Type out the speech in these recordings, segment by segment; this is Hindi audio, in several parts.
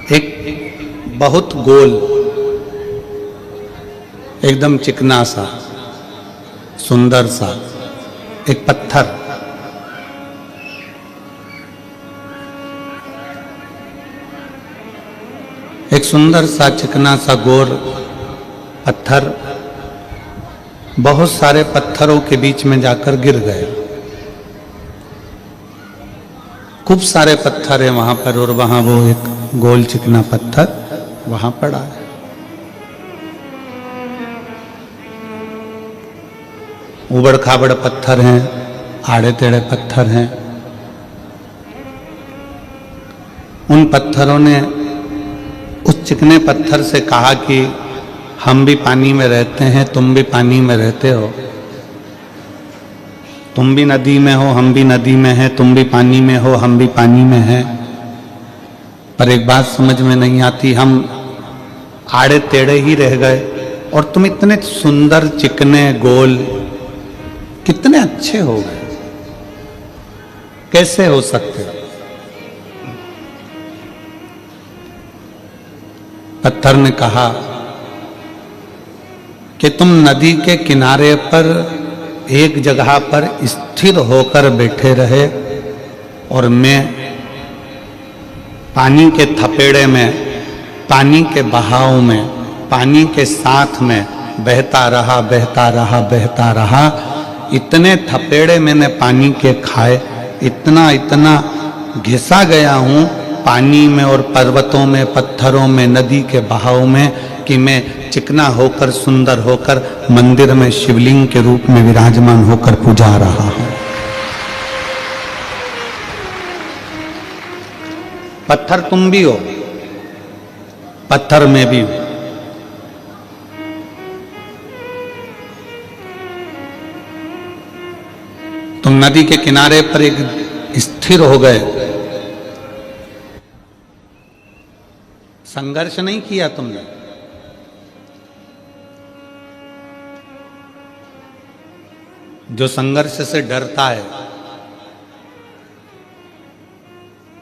एक बहुत गोल, एकदम चिकना सा, सुंदर सा एक पत्थर, एक सुंदर सा चिकना सा गोर पत्थर बहुत सारे पत्थरों के बीच में जाकर गिर गए। खूब सारे पत्थर है वहां पर और वहां वो एक गोल चिकना पत्थर वहां पड़ा है। उबड़ खाबड़ पत्थर हैं, आड़े टेढ़े पत्थर हैं। उन पत्थरों ने उस चिकने पत्थर से कहा कि हम भी पानी में रहते हैं, तुम भी पानी में रहते हो, तुम भी नदी में हो, हम भी नदी में हैं, तुम भी पानी में हो, हम भी पानी में हैं। पर एक बात समझ में नहीं आती, हम आड़े टेढ़े ही रह गए और तुम इतने सुंदर चिकने गोल कितने अच्छे हो गए, कैसे हो सकते हो? पत्थर ने कहा कि तुम नदी के किनारे पर एक जगह पर स्थिर होकर बैठे रहे और मैं पानी के थपेड़े में, पानी के बहाव में, पानी के साथ में बहता रहा, बहता रहा, बहता रहा। इतने थपेड़े मैंने पानी के खाए, इतना इतना घिसा गया हूं पानी में और पर्वतों में, पत्थरों में, नदी के बहाव में कि मैं चिकना होकर, सुंदर होकर मंदिर में शिवलिंग के रूप में विराजमान होकर पूजा रहा हूं। पत्थर तुम भी हो, पत्थर में भी हो। तुम नदी के किनारे पर एक स्थिर हो गए, संघर्ष नहीं किया तुमने, जो संघर्ष से डरता है,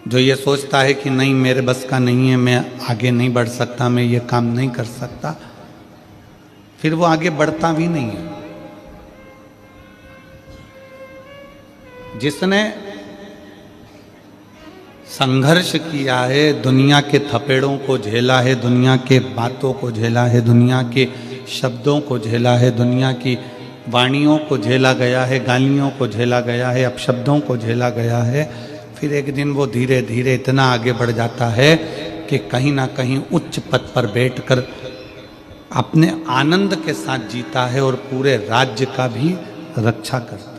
जो ये सोचता है कि नहीं मेरे बस का नहीं है, मैं आगे नहीं बढ़ सकता, मैं ये काम नहीं कर सकता, फिर वो आगे बढ़ता भी नहीं है। जिसने संघर्ष किया है, दुनिया के थपेड़ों को झेला है, दुनिया के बातों को झेला है, दुनिया के शब्दों को झेला है, दुनिया की वाणियों को झेला गया है, गालियों को झेला गया है, अपशब्दों को झेला गया है, फिर एक दिन वो धीरे धीरे इतना आगे बढ़ जाता है कि कहीं ना कहीं उच्च पद पर बैठकर अपने आनंद के साथ जीता है और पूरे राज्य का भी रक्षा करता है।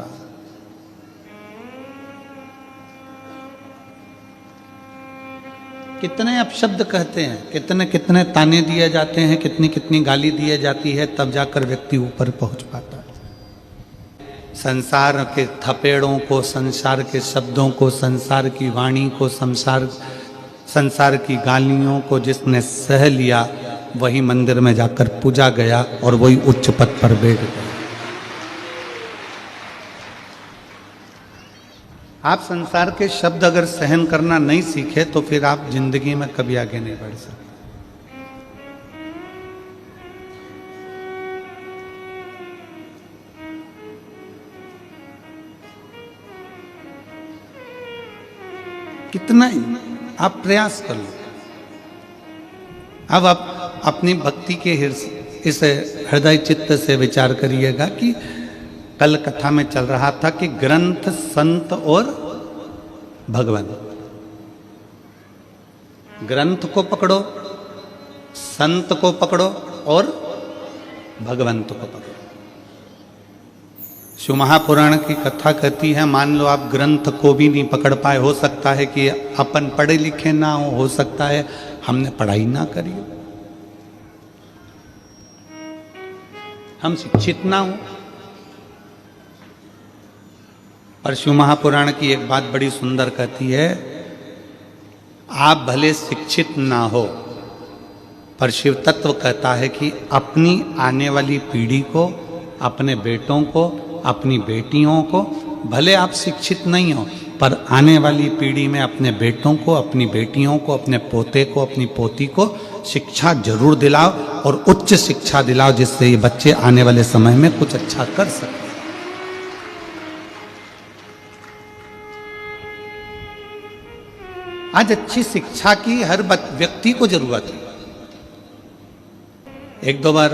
कितने अपशब्द कहते हैं, कितने कितने ताने दिए जाते हैं, कितनी कितनी गाली दिए जाती है, तब जाकर व्यक्ति ऊपर पहुंच पाता है। संसार के थपेड़ों को, संसार के शब्दों को, संसार की वाणी को, संसार की गालियों को जिसने सह लिया, वही मंदिर में जाकर पूजा गया और वही उच्च पद पर बैठ गया। आप संसार के शब्द अगर सहन करना नहीं सीखे तो फिर आप जिंदगी में कभी आगे नहीं बढ़ सकते। कितना ही आप प्रयास कर लो। अब आप अपनी भक्ति के इस हृदय चित्त से विचार करिएगा कि कल कथा में चल रहा था कि ग्रंथ, संत और भगवान। ग्रंथ को पकड़ो, संत को पकड़ो और भगवंत को पकड़ो। शिव महापुराण की कथा कहती है, मान लो आप ग्रंथ को भी नहीं पकड़ पाए, हो सकता है कि अपन पढ़े लिखे ना हो सकता है हमने पढ़ाई ना करी हो, हम शिक्षित ना हो। पर शिव महापुराण की एक बात बड़ी सुंदर कहती है, आप भले शिक्षित ना हो पर शिव तत्व कहता है कि अपनी आने वाली पीढ़ी को, अपने बेटों को, अपनी बेटियों को, भले आप शिक्षित नहीं हो पर आने वाली पीढ़ी में अपने बेटों को, अपनी बेटियों को, अपने पोते को, अपनी पोती को शिक्षा जरूर दिलाओ और उच्च शिक्षा दिलाओ, जिससे ये बच्चे आने वाले समय में कुछ अच्छा कर सकें। आज अच्छी शिक्षा की हर व्यक्ति को जरूरत है। एक दो बार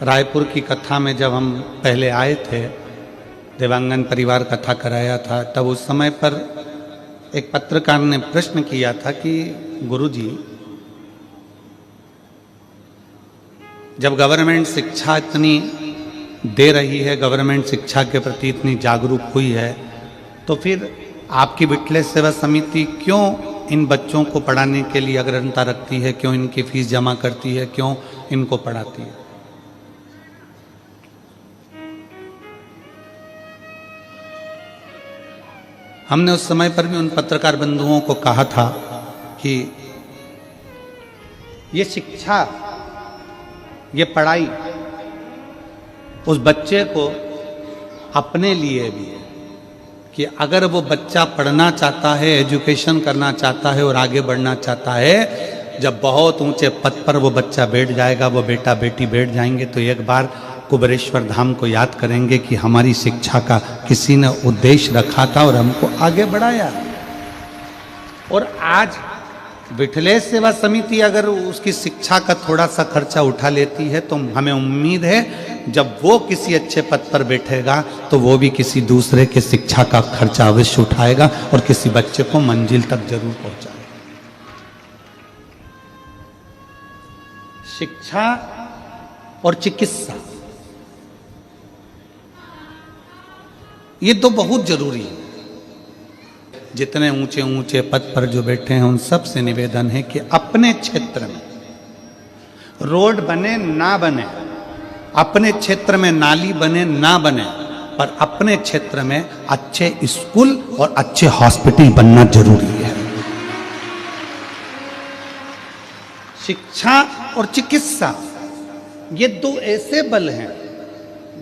रायपुर की कथा में जब हम पहले आए थे, देवांगन परिवार कथा कराया था, तब उस समय पर एक पत्रकार ने प्रश्न किया था कि गुरुजी, जब गवर्नमेंट शिक्षा इतनी दे रही है, गवर्नमेंट शिक्षा के प्रति इतनी जागरूक हुई है, तो फिर आपकी विठले सेवा समिति क्यों इन बच्चों को पढ़ाने के लिए अग्रता रखती है, क्यों इनकी फीस जमा करती है, क्यों इनको पढ़ाती है? हमने उस समय पर भी उन पत्रकार बंधुओं को कहा था कि ये शिक्षा, ये पढ़ाई उस बच्चे को अपने लिए भी है कि अगर वो बच्चा पढ़ना चाहता है, एजुकेशन करना चाहता है और आगे बढ़ना चाहता है, जब बहुत ऊंचे पद पर वो बच्चा बैठ जाएगा, वो बेटा बेटी बैठ जाएंगे, तो एक बार कुबेरेश्वर धाम को याद करेंगे कि हमारी शिक्षा का किसी ने उद्देश्य रखा था और हमको आगे बढ़ाया। और आज विठले सेवा समिति अगर उसकी शिक्षा का थोड़ा सा खर्चा उठा लेती है, तो हमें उम्मीद है जब वो किसी अच्छे पद पर बैठेगा तो वो भी किसी दूसरे के शिक्षा का खर्चा अवश्य उठाएगा और किसी बच्चे को मंजिल तक जरूर पहुंचाएगा। शिक्षा और चिकित्सा, ये तो बहुत जरूरी है। जितने ऊंचे ऊंचे पद पर जो बैठे हैं, उन सब से निवेदन है कि अपने क्षेत्र में रोड बने ना बने, अपने क्षेत्र में नाली बने ना बने, पर अपने क्षेत्र में अच्छे स्कूल और अच्छे हॉस्पिटल बनना जरूरी है। शिक्षा और चिकित्सा, ये दो ऐसे बल हैं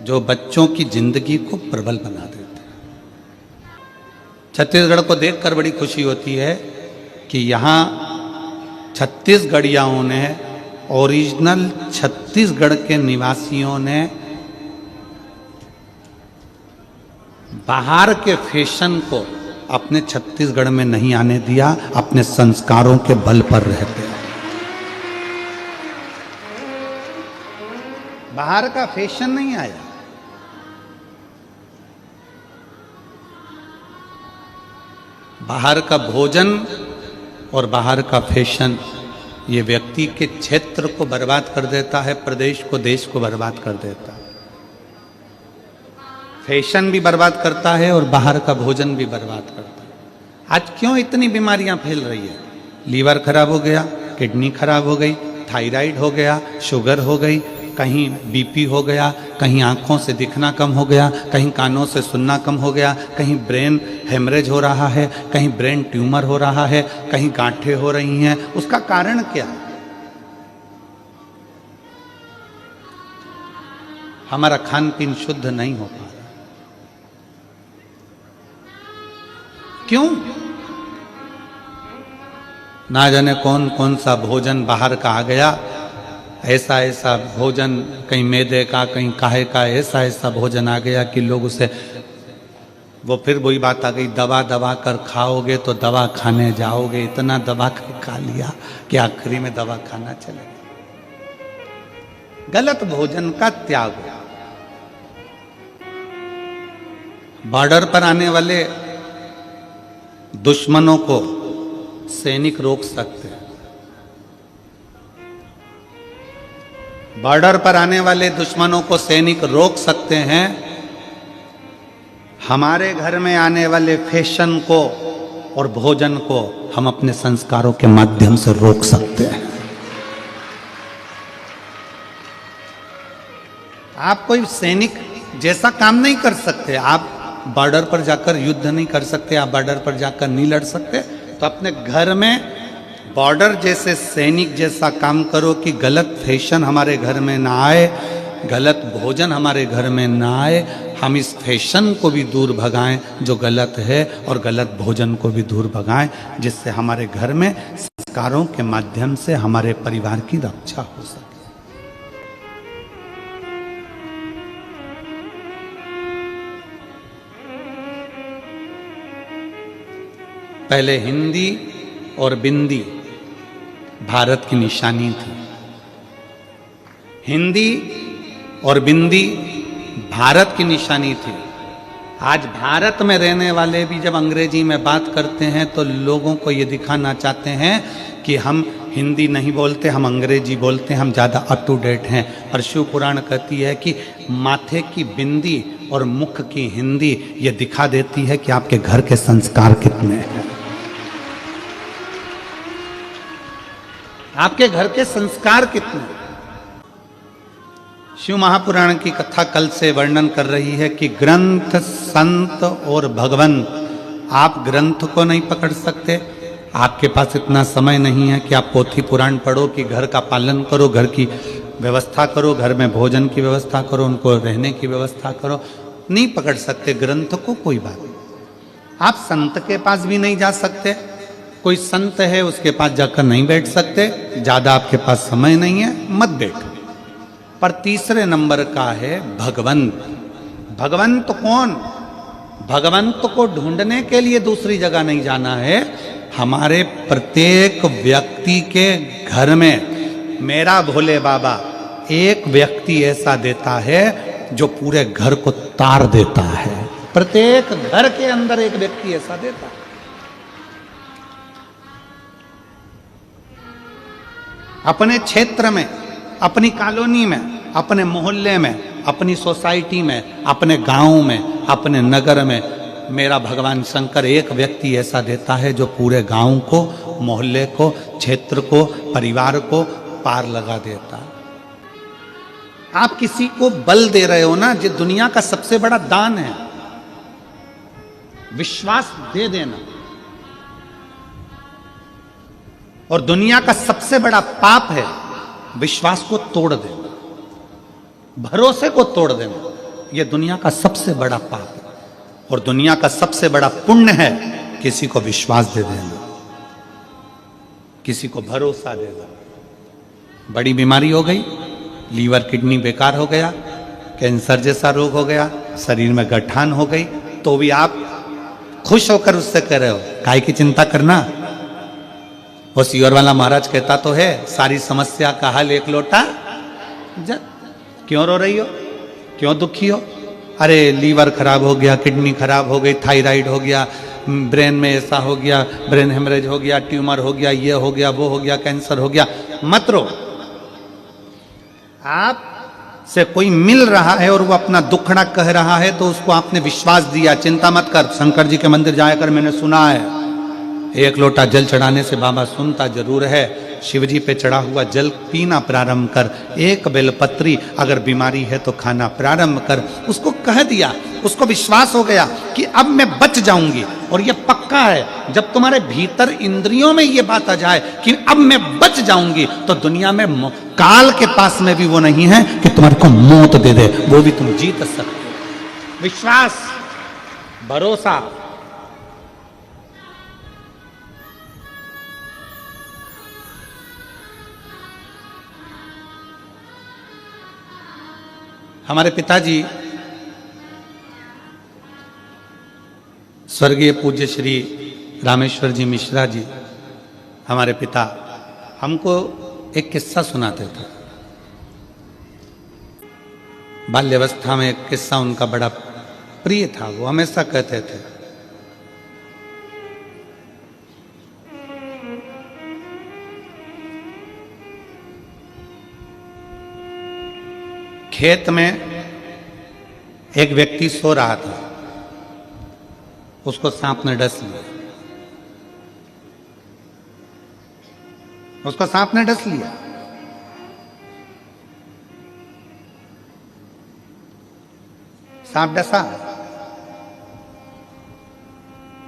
जो बच्चों की जिंदगी को प्रबल बना देते हैं। छत्तीसगढ़ को देखकर बड़ी खुशी होती है कि यहाँ छत्तीसगढ़ियाओं ने, ओरिजिनल छत्तीसगढ़ के निवासियों ने बाहर के फैशन को अपने छत्तीसगढ़ में नहीं आने दिया, अपने संस्कारों के बल पर रहते हैं। बाहर का फैशन नहीं आया। बाहर का भोजन और बाहर का फैशन ये व्यक्ति के क्षेत्र को बर्बाद कर देता है, प्रदेश को, देश को बर्बाद कर देता है। फैशन भी बर्बाद करता है और बाहर का भोजन भी बर्बाद करता है। आज क्यों इतनी बीमारियां फैल रही है? लीवर खराब हो गया, किडनी खराब हो गई, थायराइड हो गया, शुगर हो गई, कहीं बीपी हो गया, कहीं आंखों से दिखना कम हो गया, कहीं कानों से सुनना कम हो गया, कहीं ब्रेन हेमरेज हो रहा है, कहीं ब्रेन ट्यूमर हो रहा है, कहीं गांठें हो रही हैं। उसका कारण क्या है? हमारा खान पीन शुद्ध नहीं हो पा रहा। क्यों? ना जाने कौन कौन सा भोजन बाहर का आ गया, ऐसा ऐसा भोजन, कहीं मैदे का, कहीं काहे का, ऐसा ऐसा भोजन आ गया कि लोग उसे, वो फिर वही बात आ गई, दबा दबा कर खाओगे तो दवा खाने जाओगे। इतना दबा कर खा लिया कि आखिरी में दवा खाना चलेगा। गलत भोजन का त्याग। बॉर्डर पर आने वाले दुश्मनों को सैनिक रोक सकते हैं। बॉर्डर पर आने वाले दुश्मनों को सैनिक रोक सकते हैं। हमारे घर में आने वाले फैशन को और भोजन को हम अपने संस्कारों के माध्यम से रोक सकते हैं। आप कोई सैनिक जैसा काम नहीं कर सकते। आप बॉर्डर पर जाकर युद्ध नहीं कर सकते, आप बॉर्डर पर जाकर नहीं लड़ सकते। तो अपने घर में बॉर्डर जैसे सैनिक जैसा काम करो कि गलत फैशन हमारे घर में ना आए, गलत भोजन हमारे घर में ना आए, हम इस फैशन को भी दूर भगाएं जो गलत है, और गलत भोजन को भी दूर भगाएं, जिससे हमारे घर में संस्कारों के माध्यम से हमारे परिवार की रक्षा हो सके। पहले हिंदी और बिंदी भारत की निशानी थी। हिंदी और बिंदी भारत की निशानी थी। आज भारत में रहने वाले भी जब अंग्रेजी में बात करते हैं तो लोगों को ये दिखाना चाहते हैं कि हम हिंदी नहीं बोलते, हम अंग्रेजी बोलते हैं, हम ज़्यादा अप टू डेट हैं। और शिव पुराण कहती है कि माथे की बिंदी और मुख की हिंदी ये दिखा देती है कि आपके घर के संस्कार कितने हैं, आपके घर के संस्कार कितने। शिव महापुराण की कथा कल से वर्णन कर रही है कि ग्रंथ, संत और भगवान, आप ग्रंथ को नहीं पकड़ सकते, आपके पास इतना समय नहीं है कि आप पोथी पुराण पढ़ो, कि घर का पालन करो, घर की व्यवस्था करो, घर में भोजन की व्यवस्था करो, उनको रहने की व्यवस्था करो, नहीं पकड़ सकते ग्रंथ को, कोई बात नहीं। आप संत के पास भी नहीं जा सकते, कोई संत है उसके पास जाकर नहीं बैठ सकते, ज्यादा आपके पास समय नहीं है, मत बैठो। पर तीसरे नंबर का है भगवंत। भगवंत कौन? भगवंत को ढूंढने के लिए दूसरी जगह नहीं जाना है, हमारे प्रत्येक व्यक्ति के घर में मेरा भोले बाबा एक व्यक्ति ऐसा देता है जो पूरे घर को तार देता है। प्रत्येक घर के अंदर एक व्यक्ति ऐसा देता है। अपने क्षेत्र में, अपनी कॉलोनी में, अपने मोहल्ले में, अपनी सोसाइटी में, अपने गांव में, अपने नगर में मेरा भगवान शंकर एक व्यक्ति ऐसा देता है जो पूरे गांव को, मोहल्ले को, क्षेत्र को, परिवार को पार लगा देता है। आप किसी को बल दे रहे हो ना, ये दुनिया का सबसे बड़ा दान है। विश्वास दे देना। और दुनिया का सबसे बड़ा पाप है विश्वास को तोड़ देना, भरोसे को तोड़ देना। यह दुनिया का सबसे बड़ा पाप है। और दुनिया का सबसे बड़ा पुण्य है किसी को विश्वास दे देना, किसी को भरोसा दे देना। बड़ी बीमारी हो गई, लीवर किडनी बेकार हो गया, कैंसर जैसा रोग हो गया, शरीर में गठान हो गई, तो भी आप खुश होकर उससे कह रहे हो काहे की चिंता करना। वो सीवर वाला महाराज कहता तो है, सारी समस्या का हल एक लोटा जल। क्यों रो रही हो, क्यों दुखी हो? अरे लीवर खराब हो गया, किडनी खराब हो गई, थायराइड हो गया, ब्रेन में ऐसा हो गया, ब्रेन हेमरेज हो गया, ट्यूमर हो गया, ये हो गया, वो हो गया, कैंसर हो गया। मत रो। आप से कोई मिल रहा है और वो अपना दुखड़ा कह रहा है तो उसको आपने विश्वास दिया, चिंता मत कर, शंकर जी के मंदिर जाया कर, मैंने सुना है एक लोटा जल चढ़ाने से बाबा सुनता जरूर है। शिवजी पे चढ़ा हुआ जल पीना प्रारंभ कर, एक बेलपत्री अगर बीमारी है तो खाना प्रारंभ कर। उसको कह दिया, उसको विश्वास हो गया कि अब मैं बच जाऊंगी। और ये पक्का है, जब तुम्हारे भीतर इंद्रियों में ये बात आ जाए कि अब मैं बच जाऊंगी, तो दुनिया में काल के पास में भी वो नहीं है कि तुम्हारे को मौत दे दे, वो भी तुम जीत सकते हो। विश्वास, भरोसा। हमारे पिताजी स्वर्गीय पूज्य श्री रामेश्वर जी मिश्रा जी, हमारे पिता, हमको एक किस्सा सुनाते थे। बाल्यावस्था में एक किस्सा उनका बड़ा प्रिय था, वो हमेशा कहते थे, खेत में एक व्यक्ति सो रहा था, उसको सांप ने डस लिया, उसको सांप ने डस लिया। सांप डसा,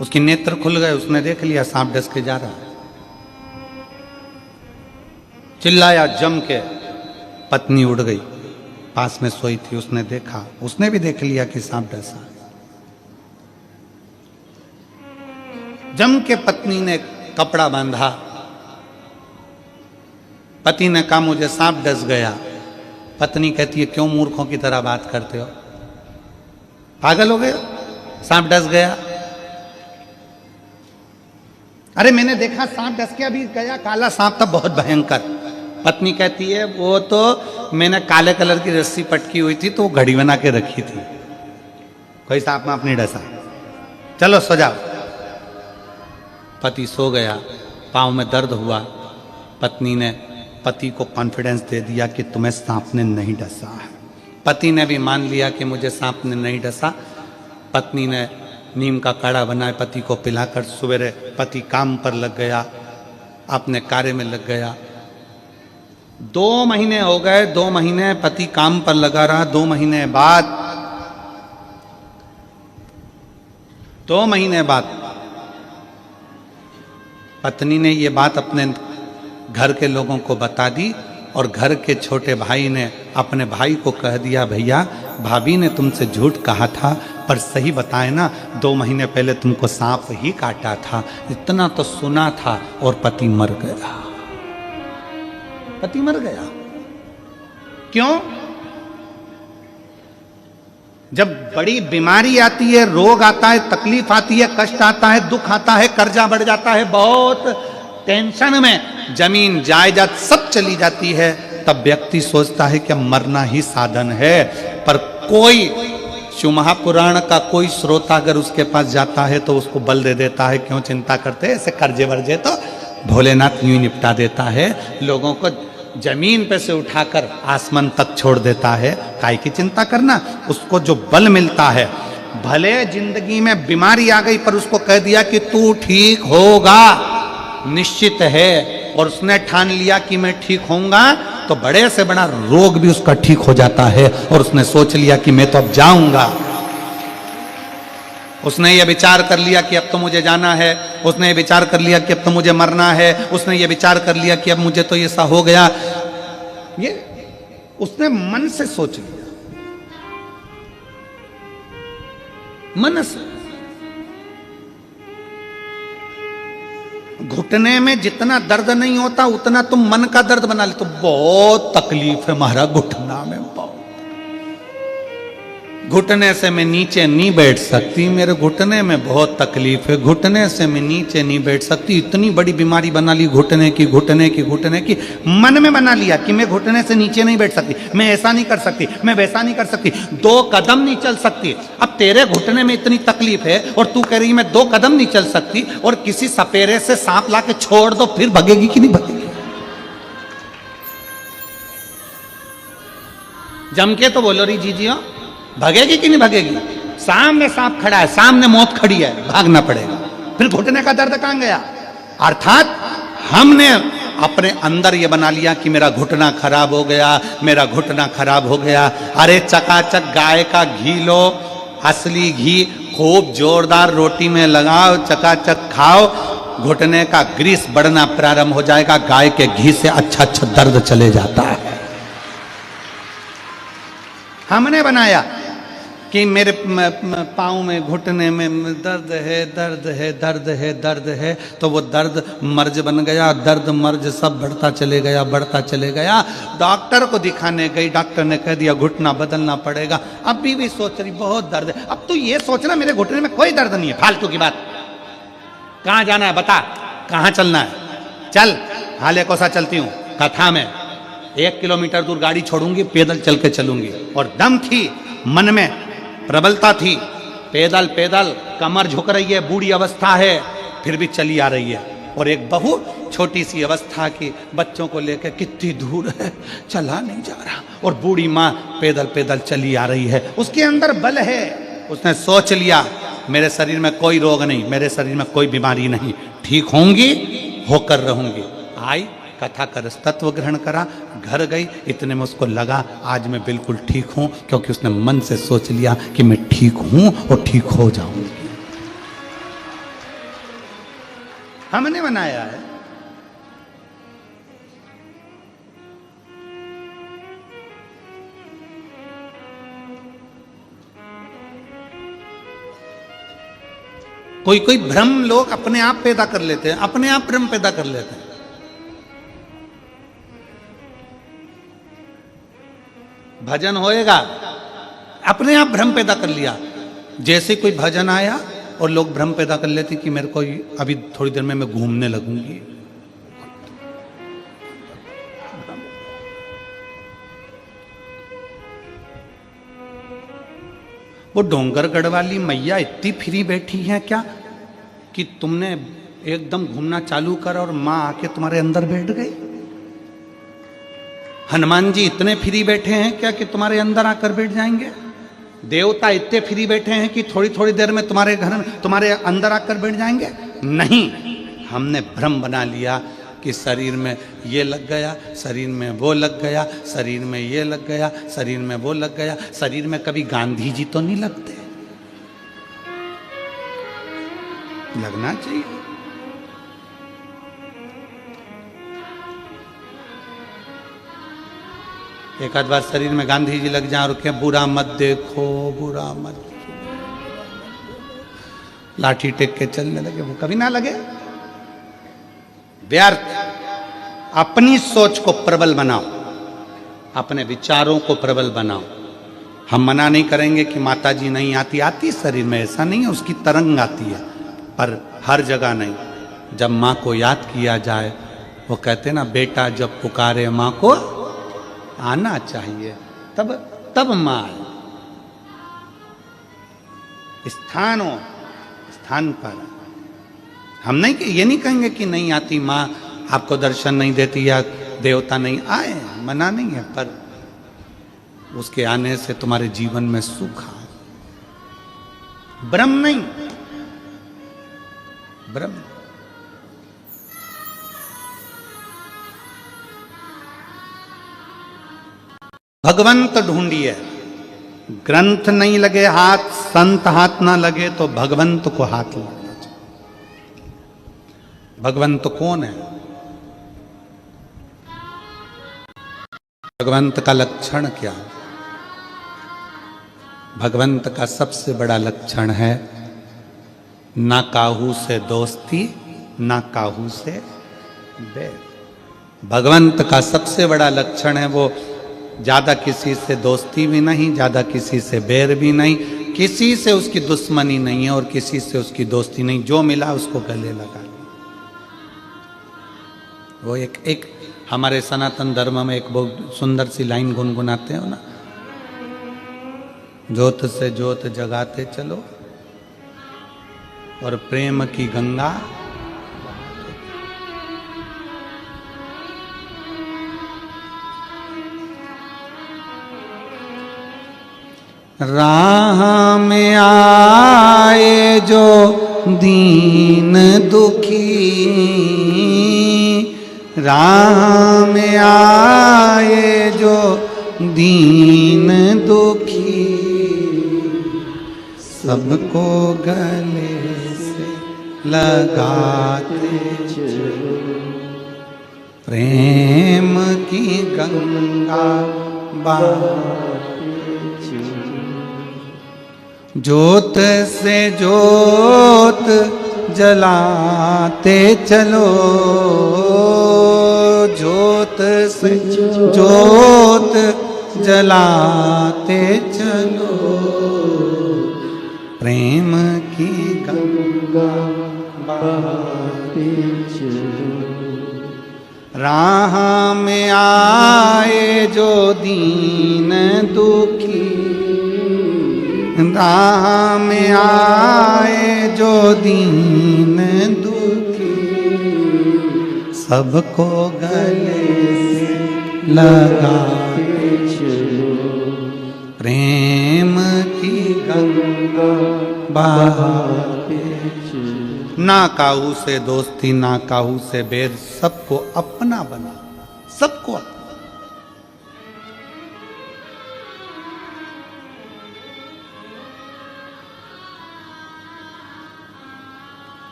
उसके नेत्र खुल गए, उसने देख लिया सांप डस के जा रहा है। चिल्लाया जम के, पत्नी उड़ गई, पास में सोई थी, उसने देखा, उसने भी देख लिया कि सांप डसा। जम के पत्नी ने कपड़ा बांधा। पति ने कहा मुझे सांप डस गया। पत्नी कहती है क्यों मूर्खों की तरह बात करते हो, पागल हो गए, सांप डस गया। अरे मैंने देखा सांप डस के अभी गया, काला सांप था बहुत भयंकर। पत्नी कहती है वो तो मैंने काले कलर की रस्सी पटकी हुई थी तो वो घड़ी बना के रखी थी, कोई सांप में अपनी डसा, चलो सो जाओ। पति सो गया, पाँव में दर्द हुआ। पत्नी ने पति को कॉन्फिडेंस दे दिया कि तुम्हें सांप ने नहीं डसा है। पति ने भी मान लिया कि मुझे सांप ने नहीं डसा। पत्नी ने नीम का काढ़ा बनाए पति को पिलाकर सवेरे पति काम पर लग गया, अपने कार्य में लग गया। 2 महीने हो गए, 2 महीने पति काम पर लगा रहा। 2 महीने बाद 2 महीने बाद पत्नी ने ये बात अपने घर के लोगों को बता दी और घर के छोटे भाई ने अपने भाई को कह दिया भैया भाभी ने तुमसे झूठ कहा था पर सही बताए ना, 2 महीने पहले तुमको सांप ही काटा था। इतना तो सुना था और पति मर गया। पति मर गया क्यों? जब बड़ी बीमारी आती है, रोग आता है, तकलीफ आती है, कष्ट आता है, दुख आता है, कर्जा बढ़ जाता है, बहुत टेंशन में जमीन जायदाद सब चली जाती है, तब व्यक्ति सोचता है कि मरना ही साधन है। पर कोई शिव महापुराण का कोई श्रोता अगर उसके पास जाता है तो उसको बल दे देता है, क्यों चिंता करते हैं, ऐसे कर्जे वर्जे तो भोलेनाथ यूं निपटा देता है, लोगों को जमीन पे से उठाकर आसमान तक छोड़ देता है। काय की चिंता करना, उसको जो बल मिलता है, भले जिंदगी में बीमारी आ गई पर उसको कह दिया कि तू ठीक होगा, निश्चित है, और उसने ठान लिया कि मैं ठीक होऊंगा, तो बड़े से बड़ा रोग भी उसका ठीक हो जाता है। और उसने सोच लिया कि मैं तो अब जाऊंगा, उसने ये विचार कर लिया कि अब तो मुझे जाना है, उसने ये विचार कर लिया कि अब तो मुझे मरना है, उसने ये विचार कर लिया कि अब मुझे तो ऐसा हो गया, ये उसने मन से सोच लिया, मन से। घुटने में जितना दर्द नहीं होता उतना तुम मन का दर्द बना ले, तो बहुत तकलीफ है महाराज घुटना में, बहुत घुटने से मैं नीचे नहीं बैठ सकती, मेरे घुटने में बहुत तकलीफ है, घुटने से मैं नीचे नहीं बैठ सकती। इतनी बड़ी बीमारी बना ली घुटने की, घुटने की, घुटने की, मन में बना लिया कि मैं घुटने से नीचे नहीं बैठ सकती, मैं ऐसा नहीं कर सकती, मैं वैसा नहीं कर सकती, 2 कदम नहीं चल सकती। अब तेरे घुटने में इतनी तकलीफ है और तू कह रही मैं 2 कदम नहीं चल सकती, और किसी सपेरे से सांप ला के छोड़ दो, फिर भगेगी कि नहीं भगेगी? जम के तो बोलो रही जीजियो, भगेगी कि नहीं भगेगी? सामने सांप खड़ा है, सामने मौत खड़ी है, भागना पड़ेगा, फिर घुटने का दर्द कहां गया? अर्थात हमने अपने अंदर ये बना लिया कि मेरा घुटना खराब हो गया, मेरा घुटना खराब हो गया। अरे चकाचक गाय का घी लो, असली घी, खूब जोरदार रोटी में लगाओ, चकाचक खाओ, घुटने का ग्रीस बढ़ना प्रारंभ हो जाएगा। गाय के घी से अच्छा अच्छा दर्द चले जाता है। हमने बनाया कि मेरे पाँव में, घुटने में दर्द है, दर्द है, दर्द है, दर्द है, तो वो दर्द मर्ज बन गया, दर्द मर्ज सब बढ़ता चले गया, बढ़ता चले गया। डॉक्टर को दिखाने गई, डॉक्टर ने कह दिया घुटना बदलना पड़ेगा। अभी भी सोच रही बहुत दर्द है। अब तो ये सोचना मेरे घुटने में कोई दर्द नहीं है, फालतू की बात। कहाँ जाना है बता, कहाँ चलना है, चल, हाले कोसा चलती हूँ कथा में, 1 किलोमीटर दूर गाड़ी छोड़ूंगी, पैदल चल के चलूंगी। और दम थी, मन में प्रबलता थी, पैदल पैदल कमर झुक रही है, बूढ़ी अवस्था है, फिर भी चली आ रही है। और एक बहू छोटी सी अवस्था की, बच्चों को लेकर कितनी दूर है, चला नहीं जा रहा, और बूढ़ी माँ पैदल पैदल चली आ रही है। उसके अंदर बल है, उसने सोच लिया मेरे शरीर में कोई रोग नहीं, मेरे शरीर में कोई बीमारी नहीं, ठीक होंगी, होकर रहूंगी। आई, कथा का रस तत्व ग्रहण करा, घर गई, इतने में उसको लगा आज मैं बिल्कुल ठीक हूं, क्योंकि उसने मन से सोच लिया कि मैं ठीक हूं और ठीक हो जाऊंगी। हमने बनाया है। कोई कोई भ्रम लोग अपने आप पैदा कर लेते हैं, अपने आप भ्रम पैदा कर लेते हैं। भजन होएगा, अपने आप भ्रम पैदा कर लिया। जैसे कोई भजन आया और लोग भ्रम पैदा कर लेते कि मेरे को अभी थोड़ी देर में मैं घूमने लगूंगी। वो डोंगरगढ़ वाली मैया इतनी फ्री बैठी है क्या कि तुमने एकदम घूमना चालू कर और मां आके तुम्हारे अंदर बैठ गई? हनुमान जी इतने फ्री बैठे हैं क्या कि तुम्हारे अंदर आकर बैठ जाएंगे? देवता इतने फ्री बैठे हैं कि थोड़ी थोड़ी देर में तुम्हारे घर में तुम्हारे अंदर आकर बैठ जाएंगे? नहीं, हमने भ्रम बना लिया कि शरीर में ये लग गया, शरीर में वो लग गया, शरीर में ये लग गया, शरीर में वो लग गया। शरीर में कभी गांधी जी तो नहीं लगते, लगना चाहिए। एक आध बार शरीर में गांधी जी लग जाए और क्या, बुरा मत देखो, बुरा मत, लाठी टेक के चलने लगे, वो कभी ना लगे। व्यर्थ। अपनी सोच को प्रबल बनाओ, अपने विचारों को प्रबल बनाओ। हम मना नहीं करेंगे कि माता जी नहीं आती, आती शरीर में, ऐसा नहीं है, उसकी तरंग आती है, पर हर जगह नहीं। जब माँ को याद किया जाए, वो कहते ना, बेटा जब पुकारे माँ को आना चाहिए, तब माँ स्थान पर। हम नहीं, ये नहीं कहेंगे कि नहीं आती माँ, आपको दर्शन नहीं देती या देवता नहीं आए, मना नहीं है, पर उसके आने से तुम्हारे जीवन में सुख आए। ब्रह्म नहीं, ब्रह्म। भगवंत ढूंढिए, ग्रंथ नहीं लगे हाथ, संत हाथ ना लगे तो भगवंत को हाथ लगना चाहिए। भगवंत कौन है? भगवंत का लक्षण क्या? भगवंत का सबसे बड़ा लक्षण है ना काहू से दोस्ती, ना काहू से बैर। भगवंत का सबसे बड़ा लक्षण है वो ज्यादा किसी से दोस्ती भी नहीं, ज्यादा किसी से बैर भी नहीं, किसी से उसकी दुश्मनी नहीं है और किसी से उसकी दोस्ती नहीं। जो मिला उसको गले लगा लिया। वो एक हमारे सनातन धर्म में एक बहुत सुंदर सी लाइन गुनगुनाते हो ना, ज्योत से ज्योत जगाते चलो और प्रेम की गंगा। राह में आए जो दीन दुखी, राह में आए जो दीन दुखी, सबको गले से लगाते चलो, प्रेम की गंगा ज्योत से ज्योत जलाते चलो, ज्योत से ज्योत जलाते चलो, प्रेम की गंगा बहाते चलो। राह में आए जो दीन दुखी, राह में आए जो दीन दुखी, सबको गले से लगाते चलो, प्रेम की गंगा बहाते चलो। ना काहू से दोस्ती, ना काहू से बैर, सबको अपना बना, सबको अपना।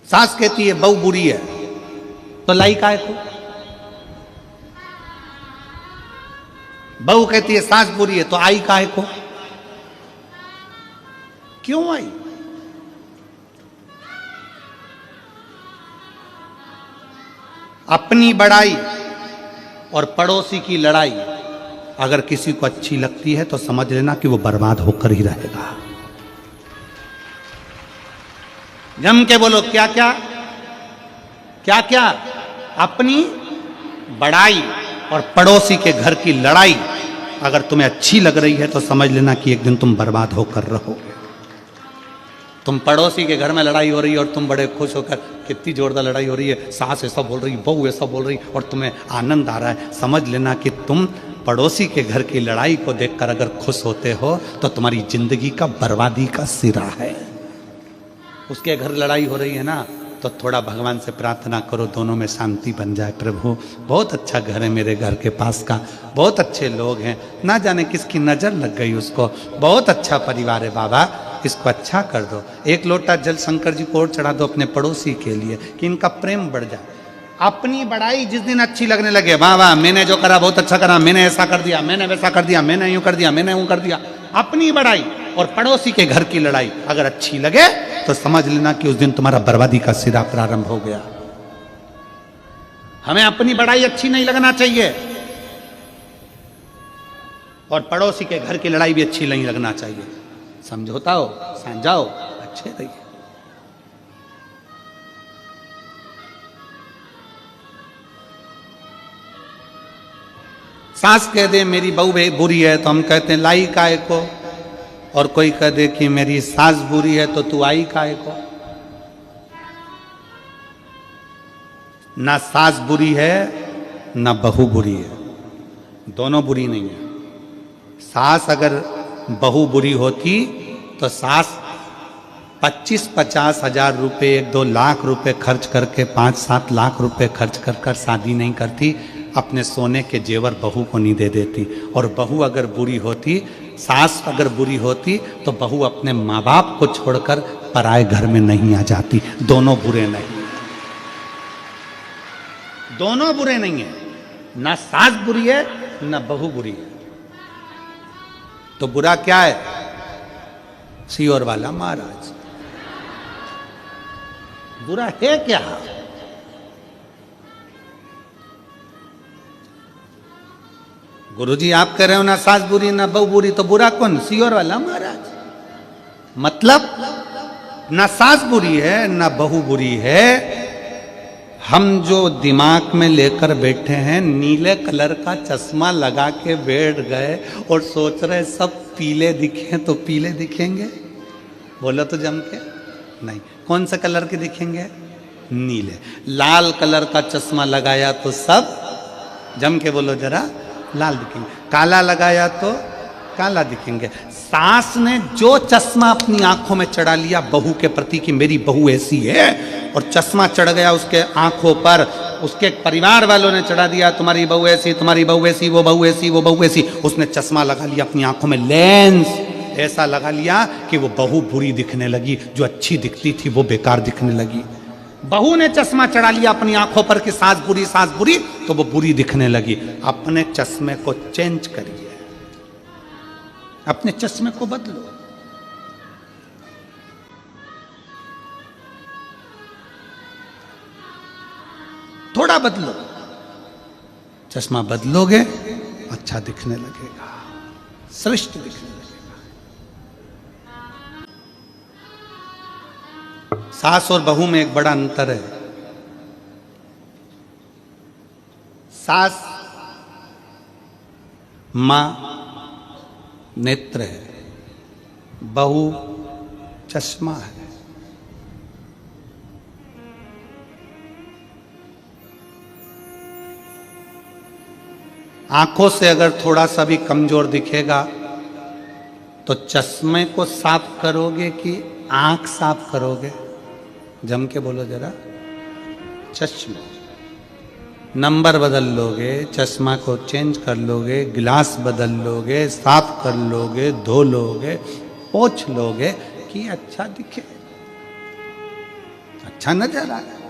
सास कहती है बहू बुरी है, तो लाई काय को? बहू कहती है सास बुरी है, तो आई काहे को? क्यों आई? अपनी बड़ाई और पड़ोसी की लड़ाई अगर किसी को अच्छी लगती है तो समझ लेना कि वो बर्बाद होकर ही रहेगा। जम के बोलो, क्या क्या क्या क्या? अपनी बड़ाई और पड़ोसी के घर की लड़ाई अगर तुम्हें अच्छी लग रही है तो समझ लेना कि एक दिन तुम बर्बाद होकर रहोगे। तुम पड़ोसी के घर में लड़ाई हो रही है और तुम बड़े खुश होकर, कितनी जोरदार लड़ाई हो रही है, सास ऐसा बोल रही, बहू ऐसा बोल रही, और तुम्हें आनंद आ रहा है, समझ लेना कि तुम पड़ोसी के घर की लड़ाई को देखकर अगर खुश होते हो तो तुम्हारी जिंदगी का बर्बादी का सिरा है। उसके घर लड़ाई हो रही है ना, तो थोड़ा भगवान से प्रार्थना करो दोनों में शांति बन जाए। प्रभु बहुत अच्छा घर है मेरे घर के पास का, बहुत अच्छे लोग हैं, ना जाने किसकी नज़र लग गई उसको, बहुत अच्छा परिवार है बाबा, इसको अच्छा कर दो। एक लोटा जल शंकर जी को और चढ़ा दो अपने पड़ोसी के लिए कि इनका प्रेम बढ़ जाए। अपनी बड़ाई जिस दिन अच्छी लगने लगे, वाह वाह मैंने जो करा बहुत अच्छा करा, मैंने ऐसा कर दिया, मैंने वैसा कर दिया, मैंने यूं कर दिया, मैंने यूं कर दिया, अपनी बड़ाई और पड़ोसी के घर की लड़ाई अगर अच्छी लगे तो समझ लेना कि उस दिन तुम्हारा बर्बादी का सिरा प्रारंभ हो गया। हमें अपनी बड़ाई अच्छी नहीं लगना चाहिए और पड़ोसी के घर की लड़ाई भी अच्छी नहीं लगना चाहिए। समझौता हो, समझाओ, अच्छे रहिए। सास कह दे मेरी बहू बुरी है तो हम कहते हैं लाई काहे को, और कोई कह दे कि मेरी सास बुरी है तो तू आई काहे को। ना सास बुरी है ना बहू बुरी है, दोनों बुरी नहीं है। सास अगर बहू बुरी होती तो सास 25-50 हजार रुपये, 1-2 लाख रुपए खर्च करके 5-7 लाख रुपए खर्च कर कर शादी नहीं करती, अपने सोने के जेवर बहू को नहीं दे देती। और बहू अगर बुरी होती, सास अगर बुरी होती तो बहू अपने माँ बाप को छोड़कर पराए घर में नहीं आ जाती। दोनों बुरे नहीं, दोनों बुरे नहीं है, ना सास बुरी है ना बहू बुरी है। तो बुरा क्या है? सियोर वाला महाराज, बुरा है क्या? गुरुजी आप कह रहे हो ना सास बुरी ना बहू बुरी, तो बुरा कौन? सियोर वाला महाराज। मतलब ना सास बुरी है ना बहू बुरी है, हम जो दिमाग में लेकर बैठे हैं, नीले कलर का चश्मा लगा के बैठ गए और सोच रहे सब पीले दिखे तो पीले दिखेंगे, बोलो तो जम के नहीं। कौन से कलर के दिखेंगे? नीले। लाल कलर का चश्मा लगाया तो सब जम के बोलो जरा लाल दिखेंगे, काला लगाया तो काला दिखेंगे। सास ने जो चश्मा अपनी आंखों में चढ़ा लिया बहू के प्रति कि मेरी बहू ऐसी है, और चश्मा चढ़ गया उसके आंखों पर, उसके परिवार वालों ने चढ़ा दिया तुम्हारी बहू ऐसी, तुम्हारी बहू ऐसी, वो बहू ऐसी, वो बहू ऐसी, उसने चश्मा लगा लिया अपनी आंखों में, लेंस ऐसा लगा लिया कि वो बहू बुरी दिखने लगी, जो अच्छी दिखती थी वो बेकार दिखने लगी। बहू ने चश्मा चढ़ा लिया अपनी आंखों पर कि सास बुरी, तो वो बुरी दिखने लगी। अपने चश्मे को चेंज करिए, अपने चश्मे को बदलो। थोड़ा बदलो, चश्मा बदलोगे अच्छा दिखने लगेगा, श्रेष्ठ दिखने लगेगा। सास और बहू में एक बड़ा अंतर है। सास मां नेत्र है, बहू चश्मा है। आंखों से अगर थोड़ा सा भी कमजोर दिखेगा तो चश्मे को साफ करोगे कि आंख साफ करोगे? जम के बोलो जरा। चश्मा, नंबर बदल लोगे, चश्मा को चेंज कर लोगे, गिलास बदल लोगे, साफ कर लोगे, धो लोगे, पोंछ लोगे कि अच्छा दिखे, अच्छा नजर आए।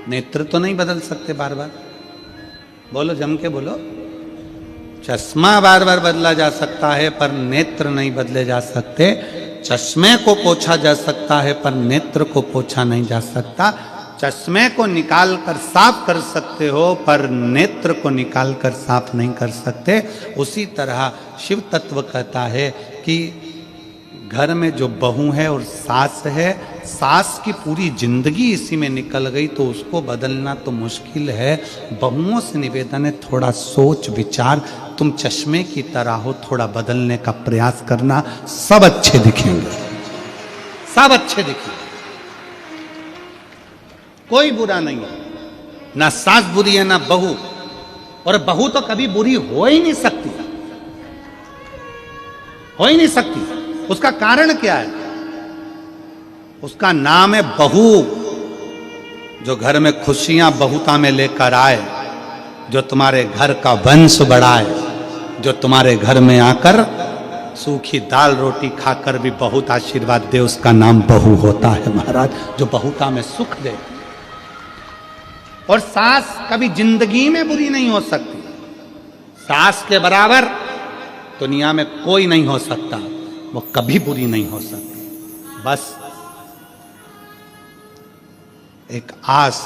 नेत्र तो नहीं बदल सकते बार बार, बोलो जम के बोलो। चश्मा बार बार बदला जा सकता है पर नेत्र नहीं बदले जा सकते। चश्मे को पोछा जा सकता है पर नेत्र को पोछा नहीं जा सकता। चश्मे को निकाल कर साफ कर सकते हो पर नेत्र को निकाल कर साफ नहीं कर सकते। उसी तरह शिव तत्व कहता है कि घर में जो बहू है और सास है, सास की पूरी जिंदगी इसी में निकल गई तो उसको बदलना तो मुश्किल है। बहुओं से निवेदन है, थोड़ा सोच विचार, तुम चश्मे की तरह हो, थोड़ा बदलने का प्रयास करना, सब अच्छे दिखेंगे, सब अच्छे दिखेंगे, कोई बुरा नहीं है। ना सास बुरी है ना बहू, और बहू तो कभी बुरी हो ही नहीं सकती, हो ही नहीं सकती। उसका कारण क्या है? उसका नाम है बहू। जो घर में खुशियां बहुता में लेकर आए, जो तुम्हारे घर का वंश बढ़ाए, जो तुम्हारे घर में आकर सूखी दाल रोटी खाकर भी बहुत आशीर्वाद दे, उसका नाम बहू होता है महाराज, जो बहुता में सुख दे। और सास कभी जिंदगी में बुरी नहीं हो सकती। सास के बराबर दुनिया में कोई नहीं हो सकता, वो कभी बुरी नहीं हो सकती। बस एक आस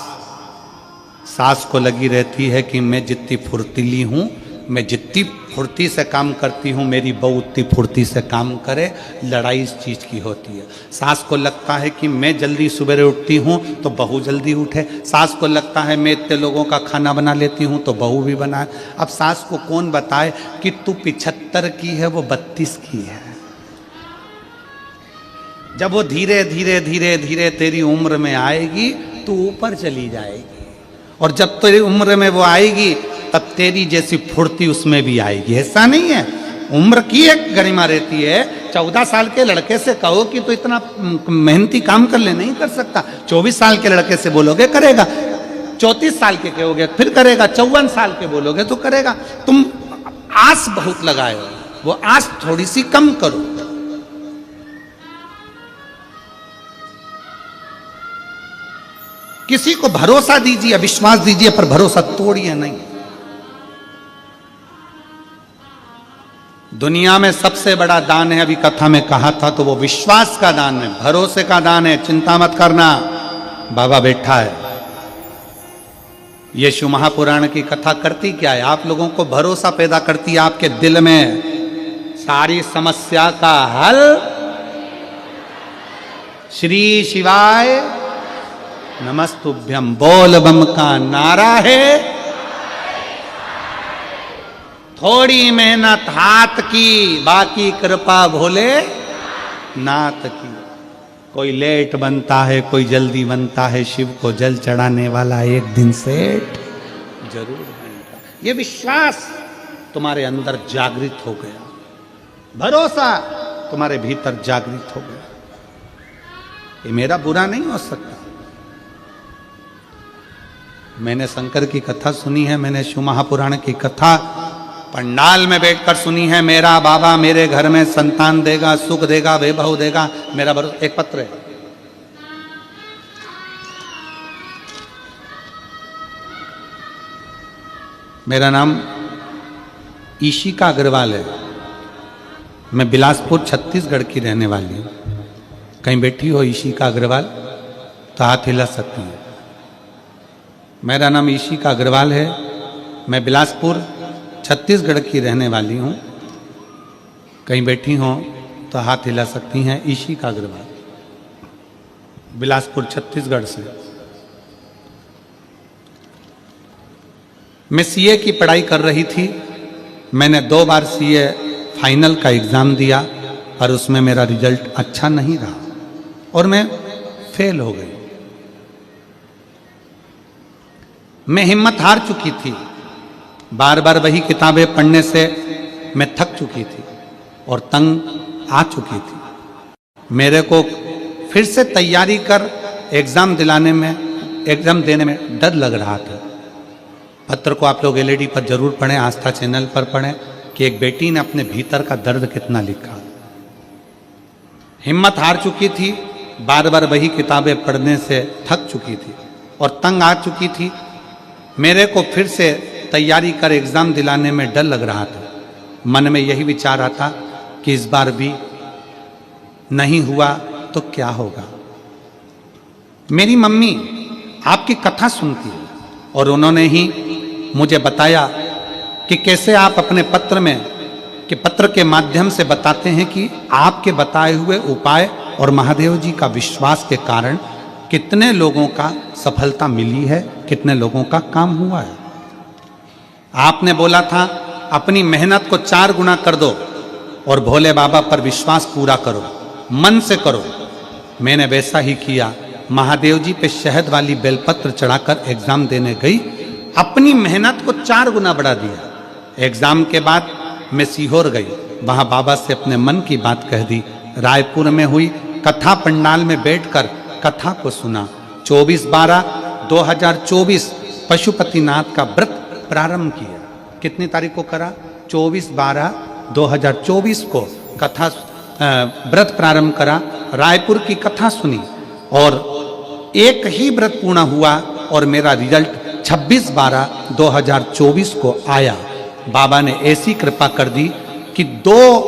सास को लगी रहती है कि मैं जितनी फुर्तीली हूं, मैं जितनी फुर्ती से काम करती हूँ, मेरी बहू उतनी फुर्ती से काम करे। लड़ाई इस चीज़ की होती है। सास को लगता है कि मैं जल्दी सवेरे उठती हूँ तो बहू जल्दी उठे। सास को लगता है मैं इतने लोगों का खाना बना लेती हूँ तो बहू भी बनाए। अब सास को कौन बताए कि तू 75 की है, वो 32 की है। जब वो धीरे धीरे धीरे धीरे तेरी उम्र में आएगी तो ऊपर चली जाएगी, और जब तेरी उम्र में वो आएगी तब तेरी जैसी फुर्ती उसमें भी आएगी। ऐसा नहीं है, उम्र की एक गरिमा रहती है। 14 साल के लड़के से कहो कि तो इतना मेहनती काम कर ले, नहीं कर सकता। 24 साल के लड़के से बोलोगे करेगा, 34 साल के कहोगे फिर करेगा, 54 साल के बोलोगे तो करेगा। तुम आस बहुत लगाए हो, वो आस थोड़ी सी कम करो। किसी को भरोसा दीजिए, विश्वास दीजिए, पर भरोसा तोड़िए नहीं। दुनिया में सबसे बड़ा दान है, अभी कथा में कहा था, तो वो विश्वास का दान है, भरोसे का दान है। चिंता मत करना, बाबा बैठा है। ये शिव महापुराण की कथा करती क्या है? आप लोगों को भरोसा पैदा करती है आपके दिल में। सारी समस्या का हल श्री शिवाय नमस्तुभ्यम बोल बम का नारा है। थोड़ी मेहनत हाथ की, बाकी कृपा भोले नाथ की। कोई लेट बनता है, कोई जल्दी बनता है, शिव को जल चढ़ाने वाला एक दिन सेठ जरूर बनेगा। ये विश्वास तुम्हारे अंदर जागृत हो गया, भरोसा तुम्हारे भीतर जागृत हो गया। ये मेरा बुरा नहीं हो सकता। मैंने शंकर की कथा सुनी है, मैंने शिव महापुराण की कथा पंडाल में बैठकर सुनी है। मेरा बाबा मेरे घर में संतान देगा, सुख देगा, वैभव देगा, मेरा भरोसा। एक पत्र है, मेरा नाम ईशिका अग्रवाल है, मैं बिलासपुर छत्तीसगढ़ की रहने वाली हूँ। कहीं बैठी हो ईशिका अग्रवाल तो हाथ हिला सकती है। मेरा नाम ईशिका अग्रवाल है, मैं बिलासपुर छत्तीसगढ़ की रहने वाली हूँ। कहीं बैठी हो तो हाथ हिला सकती हैं। ईशिका अग्रवाल, बिलासपुर छत्तीसगढ़ से। मैं सीए की पढ़ाई कर रही थी। मैंने 2 बार सीए फाइनल का एग्ज़ाम दिया, पर उसमें मेरा रिजल्ट अच्छा नहीं रहा और मैं फेल हो गई। मैं हिम्मत हार चुकी थी, बार बार वही किताबें पढ़ने से मैं थक चुकी थी और तंग आ चुकी थी। मेरे को फिर से तैयारी कर एग्ज़ाम दिलाने में, एग्ज़ाम देने में डर लग रहा था। पत्र को आप लोग एलईडी पर जरूर पढ़ें, आस्था चैनल पर पढ़ें कि एक बेटी ने अपने भीतर का दर्द कितना लिखा। हिम्मत हार चुकी थी, बार बार वही किताबें पढ़ने से थक चुकी थी। और तंग आ चुकी थी। मेरे को फिर से तैयारी कर एग्ज़ाम दिलाने में डर लग रहा था। मन में यही विचार आता कि इस बार भी नहीं हुआ तो क्या होगा। मेरी मम्मी आपकी कथा सुनती है और उन्होंने ही मुझे बताया कि कैसे आप अपने पत्र के माध्यम से बताते हैं कि आपके बताए हुए उपाय और महादेव जी का विश्वास के कारण कितने लोगों का सफलता मिली है, कितने लोगों का काम हुआ है। आपने बोला था अपनी मेहनत को 4 गुना कर दो और भोले बाबा पर विश्वास पूरा करो, मन से करो। मैंने वैसा ही किया। महादेव जी पे शहद वाली बेलपत्र चढ़ाकर एग्जाम देने गई, अपनी मेहनत को 4 गुना बढ़ा दिया। एग्जाम के बाद मैं सीहोर गई, वहां बाबा से अपने मन की बात कह दी। रायपुर में हुई कथा पंडाल में बैठकर कथा को सुना। 24/12/2024 पशुपतिनाथ का व्रत प्रारंभ किया। कितनी तारीख को करा? 24/12/2024 को कथा व्रत प्रारंभ करा। रायपुर की कथा सुनी और एक ही व्रत पूर्ण हुआ और मेरा रिजल्ट 26/12/2024 को आया। बाबा ने ऐसी कृपा कर दी कि 2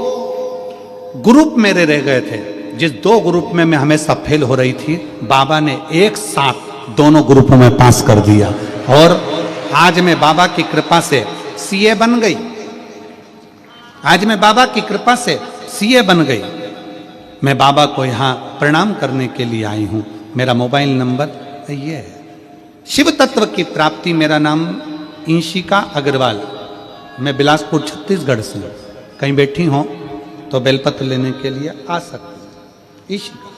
ग्रुप मेरे रह गए थे। जिस 2 ग्रुप में मैं हमेशा फेल हो रही थी, बाबा ने एक साथ दोनों ग्रुपों में पास कर दिया और आज मैं बाबा की कृपा से सीए बन गई। आज मैं बाबा की कृपा से सीए बन गई। मैं बाबा को यहाँ प्रणाम करने के लिए आई हूँ। मेरा मोबाइल नंबर ये है। शिव तत्व की प्राप्ति, मेरा नाम इंशिका अग्रवाल। मैं बिलासपुर छत्तीसगढ़ से हूँ। कहीं बैठी हो तो बेलपत्र लेने के लिए आ सकती। इंशिका,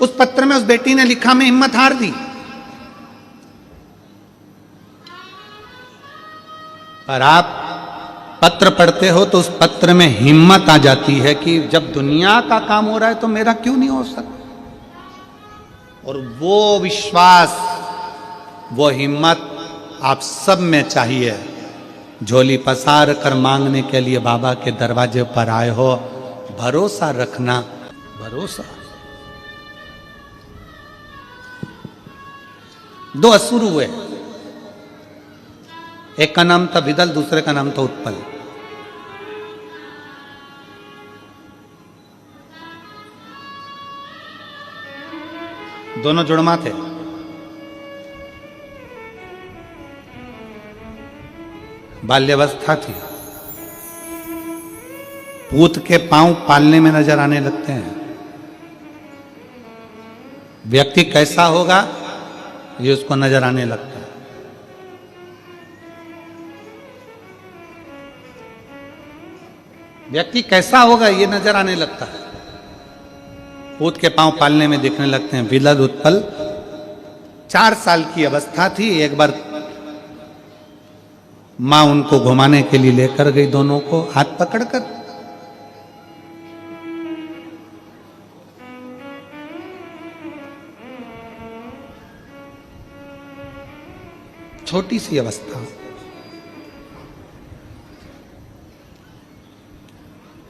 उस पत्र में उस बेटी ने लिखा, मैं हिम्मत हार दी, पर आप पत्र पढ़ते हो तो उस पत्र में हिम्मत आ जाती है कि जब दुनिया का काम हो रहा है तो मेरा क्यों नहीं हो सकता। और वो विश्वास, वो हिम्मत आप सब में चाहिए। झोली पसार कर मांगने के लिए बाबा के दरवाजे पर आए हो। भरोसा रखना, भरोसा। 2 असुर हुए, एक का नाम था विदल, दूसरे का नाम था उत्पल। दोनों जुड़वा थे। बाल्यावस्था थी। पूत के पांव पालने में नजर आने लगते हैं। व्यक्ति कैसा होगा ये उसको नजर आने लगता है। व्यक्ति कैसा होगा ये नजर आने लगता है। पूत के पांव पालने में दिखने लगते हैं। विदल उत्पल 4 साल की अवस्था थी। एक बार मां उनको घुमाने के लिए लेकर गई, दोनों को हाथ पकड़कर। छोटी सी अवस्था।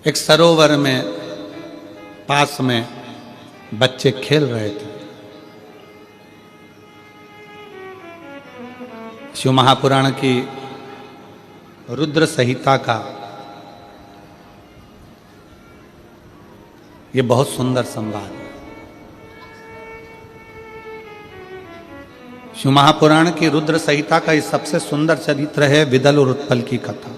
एक सरोवर में पास में बच्चे खेल रहे थे। शिव महापुराण की रुद्र संहिता का ये बहुत सुंदर संवाद। शिव महापुराण की रुद्र संहिता का ये सबसे सुंदर चरित्र है विदल और उत्पल की कथा,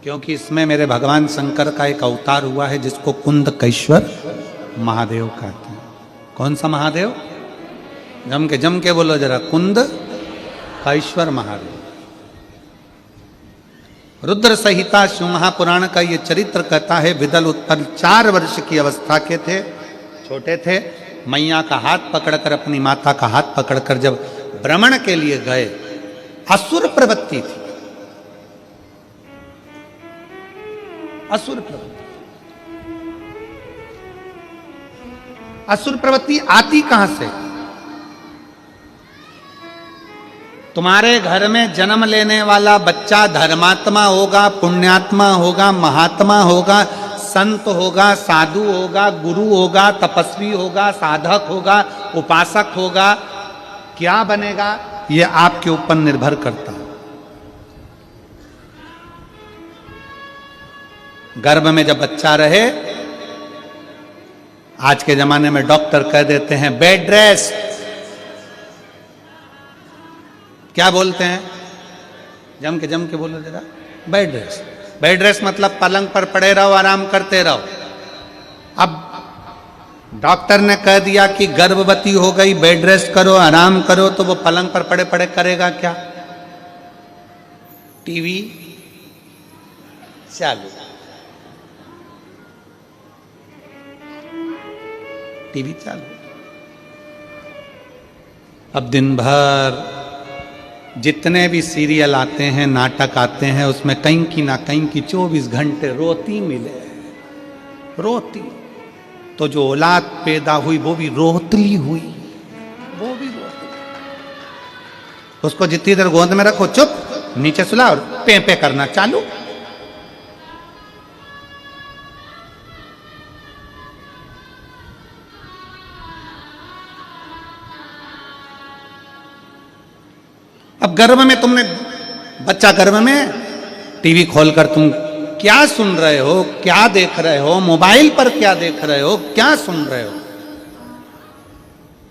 क्योंकि इसमें मेरे भगवान शंकर का एक अवतार हुआ है जिसको कुंदकेश्वर महादेव कहते हैं। कौन सा महादेव? जम के बोलो जरा, कुंदकेश्वर महादेव। रुद्र संहिता शिव महापुराण का ये चरित्र कहता है विदल उत्पल 4 वर्ष की अवस्था के थे, छोटे थे। मैया का हाथ पकड़कर, अपनी माता का हाथ पकड़कर जब भ्रमण के लिए गए, असुर प्रवृत्ति थी। असुर प्रवृत्ति, असुर प्रवृत्ति आती कहां से? तुम्हारे घर में जन्म लेने वाला बच्चा धर्मात्मा होगा, पुण्यात्मा होगा, महात्मा होगा, संत होगा, साधु होगा, गुरु होगा, तपस्वी होगा, साधक होगा, उपासक होगा, क्या बनेगा ये आपके ऊपर निर्भर करता है। गर्भ में जब बच्चा रहे, आज के जमाने में डॉक्टर कह देते हैं बेड रेस्ट। क्या बोलते हैं? जम के बोलो जरा, बेड रेस्ट। बेड रेस्ट मतलब पलंग पर पड़े रहो, आराम करते रहो। अब डॉक्टर ने कह दिया कि गर्भवती हो गई, बेड रेस्ट करो, आराम करो, तो वो पलंग पर पड़े पड़े करेगा क्या? टीवी चालू, टीवी चालू। अब दिन भर जितने भी सीरियल आते हैं, नाटक आते हैं, उसमें कहीं की ना कहीं की 24 घंटे रोती मिले, रोती। तो जो औलाद पैदा हुई वो भी रोतली हुई, वो भी रोतली। उसको जितनी देर गोद में रखो चुप, नीचे सुला और पे पे करना चालू। अब गर्भ में तुमने, बच्चा गर्भ में, टीवी खोलकर तुम क्या सुन रहे हो, क्या देख रहे हो, मोबाइल पर क्या देख रहे हो, क्या सुन रहे हो?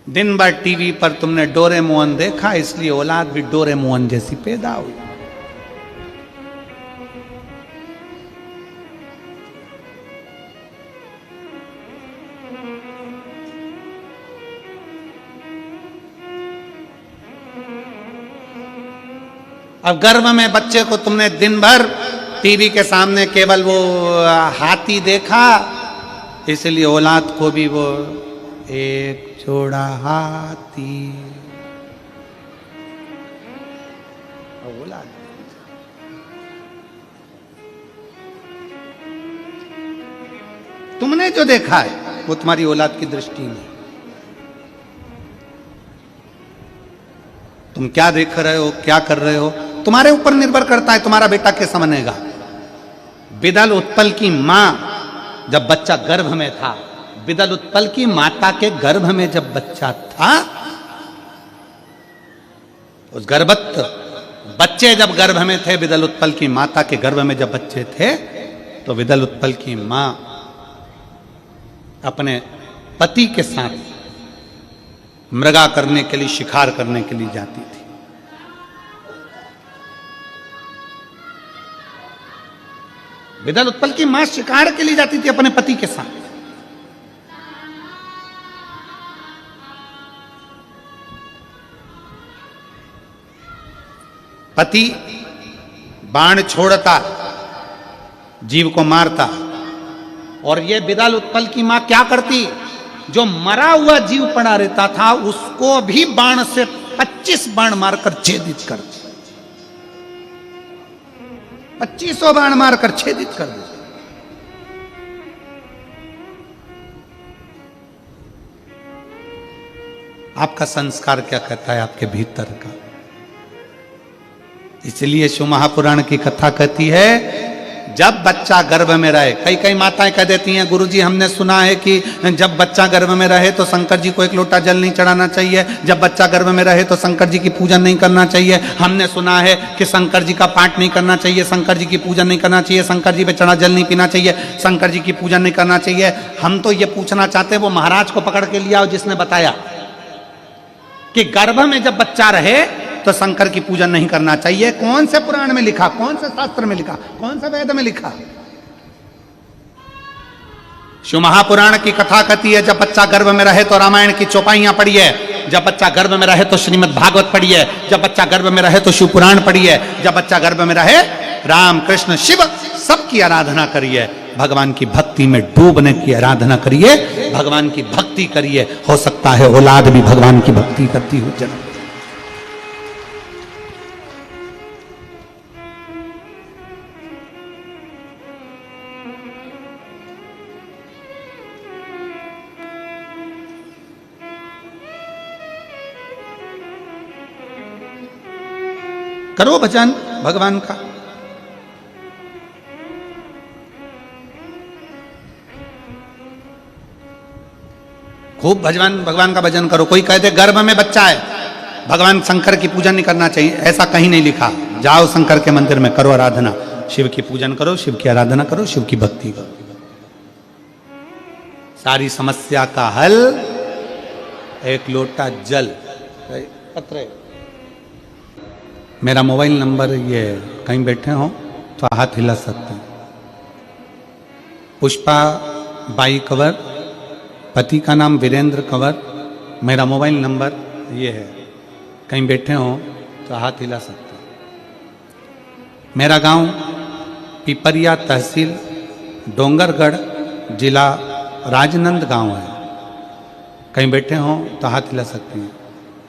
दिन भर टीवी पर तुमने डोरेमोन देखा, इसलिए औलाद भी डोरेमोन जैसी पैदा हुई। अब गर्भ में बच्चे को तुमने दिन भर टीवी के सामने केवल वो हाथी देखा, इसलिए औलाद को भी वो एक जोड़ा हाथी औलाद। तुमने जो देखा है वो तुम्हारी औलाद की दृष्टि में। तुम क्या देख रहे हो, क्या कर रहे हो, तुम्हारे ऊपर निर्भर करता है। तुम्हारा बेटा कैसा बनेगा। बिदल उत्पल की मां जब बच्चा गर्भ में था, बिदल उत्पल की माता के गर्भ में जब बच्चा था, उस गर्भस्थ बच्चे जब गर्भ में थे, बिदल उत्पल की माता के गर्भ में जब बच्चे थे, तो बिदल उत्पल की मां अपने पति के साथ मृगा करने के लिए, शिकार करने के लिए जाती थी। बिदल उत्पल की मां शिकार के लिए जाती थी अपने पति के साथ। पति बाण छोड़ता, जीव को मारता, और ये बिदल उत्पल की मां क्या करती? जो मरा हुआ जीव पड़ा रहता था उसको भी बाण से 25 बाण मारकर छेदित कर, 2500 बाण मारकर छेदित कर देते। आपका संस्कार क्या कहता है आपके भीतर का? इसलिए शिव महापुराण की कथा कहती है, जब बच्चा गर्भ में रहे, कई कई माताएं कह देती हैं गुरुजी हमने सुना है कि जब बच्चा गर्भ में रहे तो शंकर जी को एक लोटा जल नहीं चढ़ाना चाहिए, जब बच्चा गर्भ में रहे तो शंकर जी की पूजन नहीं करना चाहिए, हमने सुना है कि शंकर जी का पाठ नहीं करना चाहिए, शंकर जी की पूजन नहीं करना चाहिए, शंकर जी पे चढ़ा जल नहीं पीना चाहिए, शंकर जी की पूजन नहीं करना चाहिए। हम तो ये पूछना चाहते हैं वो महाराज को पकड़ के लिया जिसने बताया कि गर्भ में जब बच्चा रहे तो शंकर की पूजन नहीं करना चाहिए। कौन से पुराण में लिखा, कौन से शास्त्र में लिखा, कौन से वेद में लिखा? शिव महापुराण की कथा कहती है जब बच्चा गर्भ में रहे तो रामायण की चौपाइयां पढ़िए, जब बच्चा गर्भ में रहे तो श्रीमद् भागवत पढ़िए, जब बच्चा गर्भ में रहे तो शिव पुराण पढ़िए, जब बच्चा गर्भ में रहे राम कृष्ण शिव सबकी आराधना करिए, भगवान की भक्ति में डूबने की आराधना करिए, भगवान की भक्ति करिए। हो सकता है औलाद भी भगवान की भक्ति करती हो जन्म। करो भजन भगवान का। खूब भगवान का भजन करो। कोई कह दे गर्भ में बच्चा है, भगवान शंकर की पूजन नहीं करना चाहिए, ऐसा कहीं नहीं लिखा। जाओ शंकर के मंदिर में करो आराधना, शिव की पूजन करो, शिव की आराधना करो, शिव की भक्ति करो। सारी समस्या का हल एक लोटा जल। पत्र मेरा मोबाइल नंबर ये, कहीं बैठे हो तो हाथ हिला सकते हैं। पुष्पा बाई कंवर, पति का नाम वीरेंद्र कंवर, मेरा मोबाइल नंबर ये है। कहीं बैठे हो तो हाथ हिला सकते हैं। मेरा गांव पिपरिया, तहसील डोंगरगढ़, जिला राजनंद गांव है। कहीं बैठे हो तो हाथ हिला सकते हैं।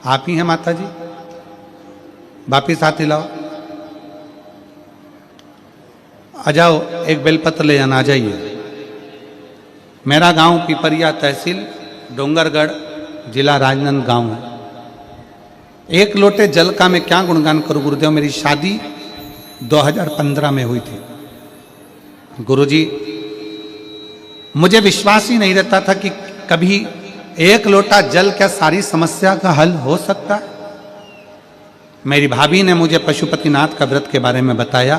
आप ही हैं माता जी? वापिस हाथ हिलाओ। आ जाओ, एक बेलपत्र ले जाना, आ जाइए। मेरा गांव पिपरिया, तहसील डोंगरगढ़, जिला राजनंद गांव है। एक लोटे जल का मैं क्या गुणगान करूं गुरुदेव। मेरी शादी 2015 में हुई थी। गुरुजी, मुझे विश्वास ही नहीं रहता था कि कभी एक लोटा जल क्या सारी समस्या का हल हो सकता है। मेरी भाभी ने मुझे पशुपतिनाथ का व्रत के बारे में बताया,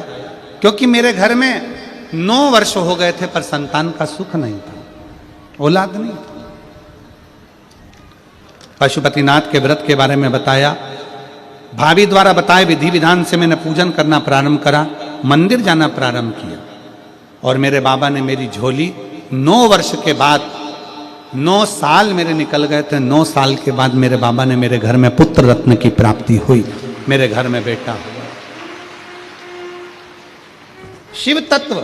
क्योंकि मेरे घर में 9 वर्ष हो गए थे पर संतान का सुख नहीं था, औलाद नहीं था। पशुपतिनाथ के व्रत के बारे में बताया, भाभी द्वारा बताए विधि विधान से मैंने पूजन करना प्रारंभ करा, मंदिर जाना प्रारंभ किया। और मेरे बाबा ने मेरी झोली 9 वर्ष के बाद, 9 साल मेरे निकल गए थे। 9 साल के बाद मेरे बाबा ने मेरे घर में पुत्र रत्न की प्राप्ति हुई, मेरे घर में बेटा हुआ। शिव तत्व।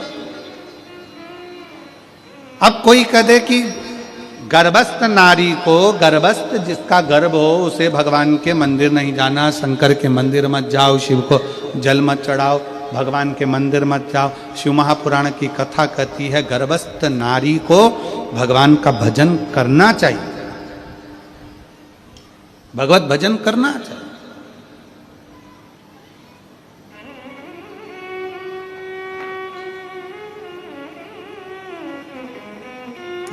अब कोई कह दे कि गर्भस्थ नारी को, गर्भस्थ जिसका गर्भ हो उसे भगवान के मंदिर नहीं जाना, शंकर के मंदिर मत जाओ, शिव को जल मत चढ़ाओ, भगवान के मंदिर मत जाओ। शिव महापुराण की कथा कहती है गर्भस्थ नारी को भगवान का भजन करना चाहिए, भगवत भजन करना चाहिए।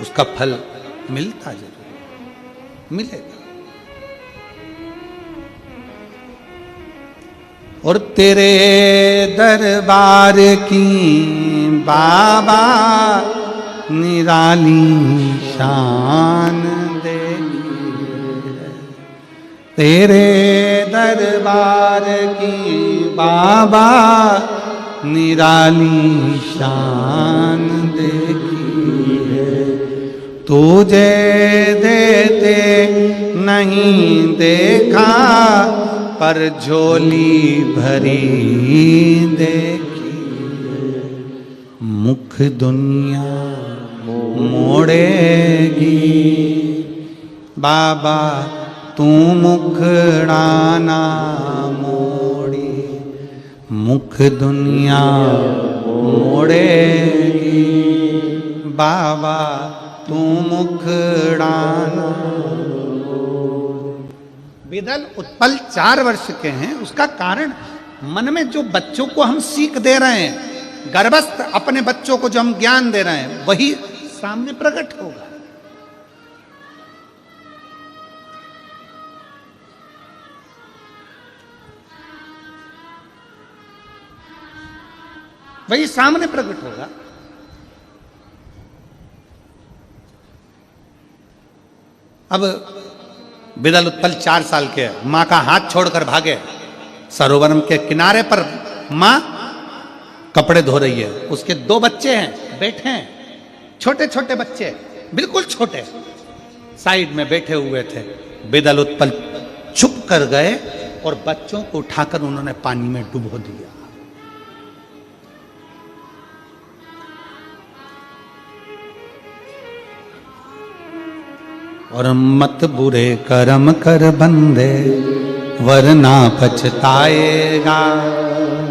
उसका फल मिलता जरूर, मिलेगा। और तेरे दरबार की बाबा निराली शान देखी, तेरे दरबार की बाबा निराली शान देखी है। तुझे देते नहीं देखा पर झोली भरी देखी, मुख दुनिया मोड़ेगी बाबा तू मुखड़ाना मोड़ी, मुख दुनिया मोड़ेगी बाबा तू मुखड़ाना। विदल उत्पल 4 वर्ष के हैं। उसका कारण मन में जो बच्चों को हम सीख दे रहे हैं, गर्भस्थ अपने बच्चों को जो हम ज्ञान दे रहे हैं, वही सामने प्रकट होगा। वही सामने प्रकट होगा। अब बिदल उत्पल 4 साल के, मां का हाथ छोड़कर भागे। सरोवर के किनारे पर मां कपड़े धो रही है, उसके 2 बच्चे हैं, बैठे हैं, छोटे छोटे बच्चे, बिल्कुल छोटे, साइड में बैठे हुए थे। बिदल उत्पल चुप कर गए और बच्चों को उठाकर उन्होंने पानी में डुबो दिया। और मत बुरे कर्म कर बंदे वरना पछताएगा,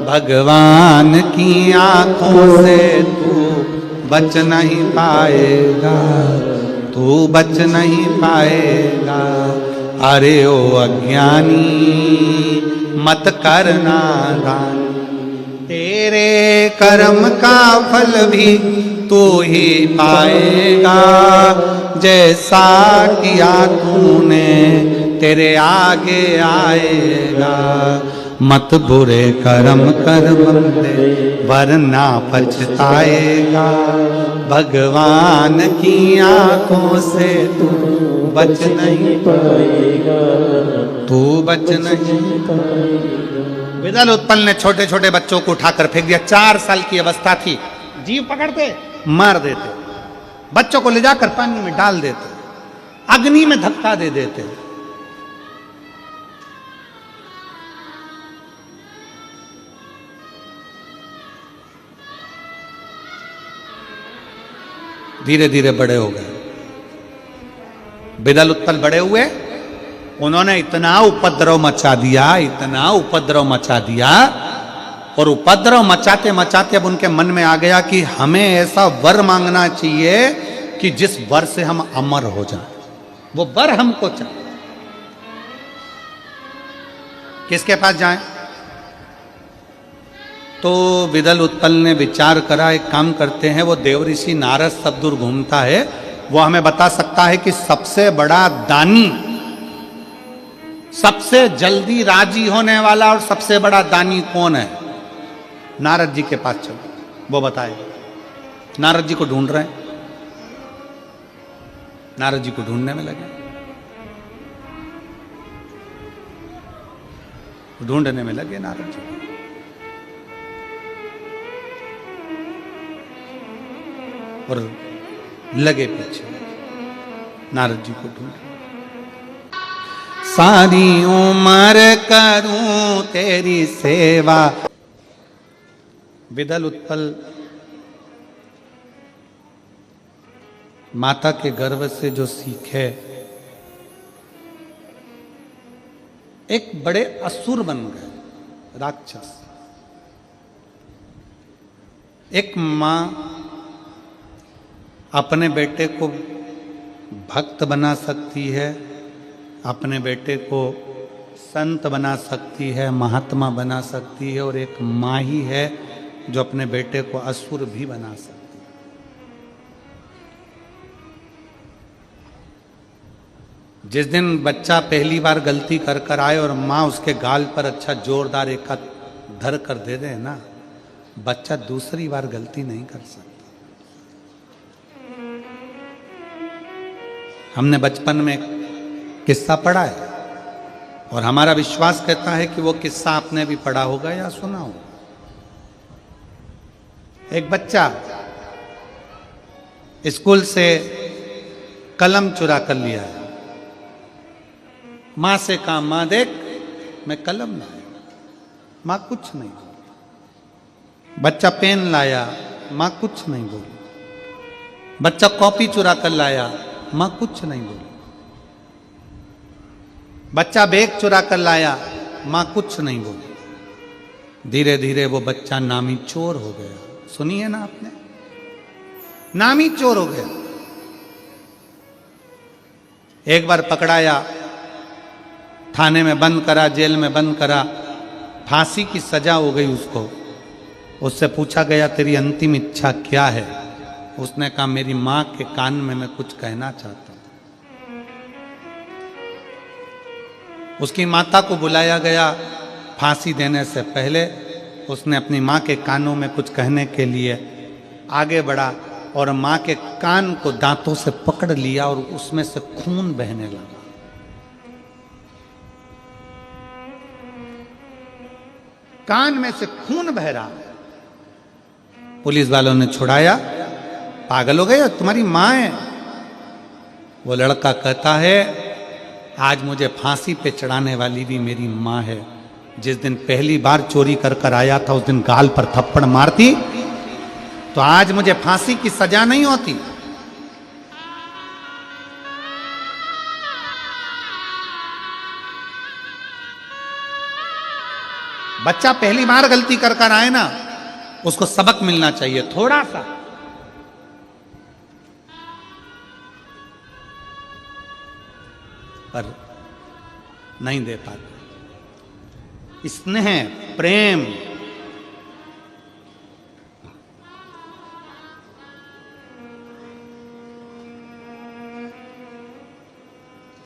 भगवान की आंखों से तू बच नहीं पाएगा, तू बच नहीं पाएगा। अरे ओ अज्ञानी मत करना दान, तेरे कर्म का फल भी तू ही पाएगा, जैसा किया तूने तेरे आगे आएगा। मत बुरे कर्म कर बंदे वरना पछताएगा, भगवान की आंखों से तू बच नहीं पाएगा, तू बच नहीं पाएगा। विदल उत्पल ने छोटे छोटे बच्चों को उठाकर फेंक दिया। 4 साल की अवस्था थी, जीव पकड़ते मार देते, बच्चों को ले जाकर पानी में डाल देते, अग्नि में धक्का दे देते। धीरे धीरे बड़े हो गए। विदल उत्पल बड़े हुए, उन्होंने इतना उपद्रव मचा दिया, इतना उपद्रव मचा दिया, और उपद्रव मचाते मचाते अब उनके मन में आ गया कि हमें ऐसा वर मांगना चाहिए कि जिस वर से हम अमर हो जाएं। वो वर हमको चाहिए। किसके पास जाएं? तो विदल उत्पल ने विचार करा, एक काम करते हैं, वो देवऋषि नारद सब दूर घूमता है, वो हमें बता सकता है कि सबसे बड़ा दानी, सबसे जल्दी राजी होने वाला और सबसे बड़ा दानी कौन है? नारद जी के पास चलो, वो बताए। नारद जी को ढूंढ रहे हैं, नारद जी को ढूंढने में लगे, ढूंढने में लगे नारद जी। और लगे पीछे, नारद जी को ढूंढ। सारी उम्र करूं तेरी सेवा। विदल उत्पल माता के गर्भ से जो सीखे, एक बड़े असुर बन गए, राक्षस। एक मां अपने बेटे को भक्त बना सकती है, अपने बेटे को संत बना सकती है, महात्मा बना सकती है, और एक माँ ही है जो अपने बेटे को असुर भी बना सकती है। जिस दिन बच्चा पहली बार गलती कर कर आए और माँ उसके गाल पर अच्छा जोरदार एक हाथ धर कर दे दे ना, बच्चा दूसरी बार गलती नहीं कर सकता। हमने बचपन में किस्सा पढ़ा है और हमारा विश्वास कहता है कि वो किस्सा आपने भी पढ़ा होगा या सुना होगा। एक बच्चा स्कूल से कलम चुरा कर लिया है, मां से कहा, मां देख मैं कलम लाया, मां कुछ नहीं बोली। बच्चा पेन लाया, मां कुछ नहीं बोली। बच्चा कॉपी चुरा कर लाया, मां कुछ नहीं बोली। बच्चा बैग चुरा कर लाया, मां कुछ नहीं बोली। धीरे धीरे वो बच्चा नामी चोर हो गया। सुनिए ना आपने, नामी चोर हो गया। एक बार पकड़ाया, थाने में बंद करा, जेल में बंद करा, फांसी की सजा हो गई उसको। उससे पूछा गया तेरी अंतिम इच्छा क्या है? उसने कहा मेरी मां के कान में मैं कुछ कहना चाहता हूं। उसकी माता को बुलाया गया। फांसी देने से पहले उसने अपनी मां के कानों में कुछ कहने के लिए आगे बढ़ा और मां के कान को दांतों से पकड़ लिया और उसमें से खून बहने लगा। कान में से खून बह रहा है। पुलिस वालों ने छुड़ाया। पागल हो गए, तुम्हारी मां है। वो लड़का कहता है आज मुझे फांसी पे चढ़ाने वाली भी मेरी मां है। जिस दिन पहली बार चोरी कर कर आया था उस दिन गाल पर थप्पड़ मारती तो आज मुझे फांसी की सजा नहीं होती। बच्चा पहली बार गलती कर कर आए ना, उसको सबक मिलना चाहिए थोड़ा सा। पर नहीं दे पाते। स्नेह, प्रेम,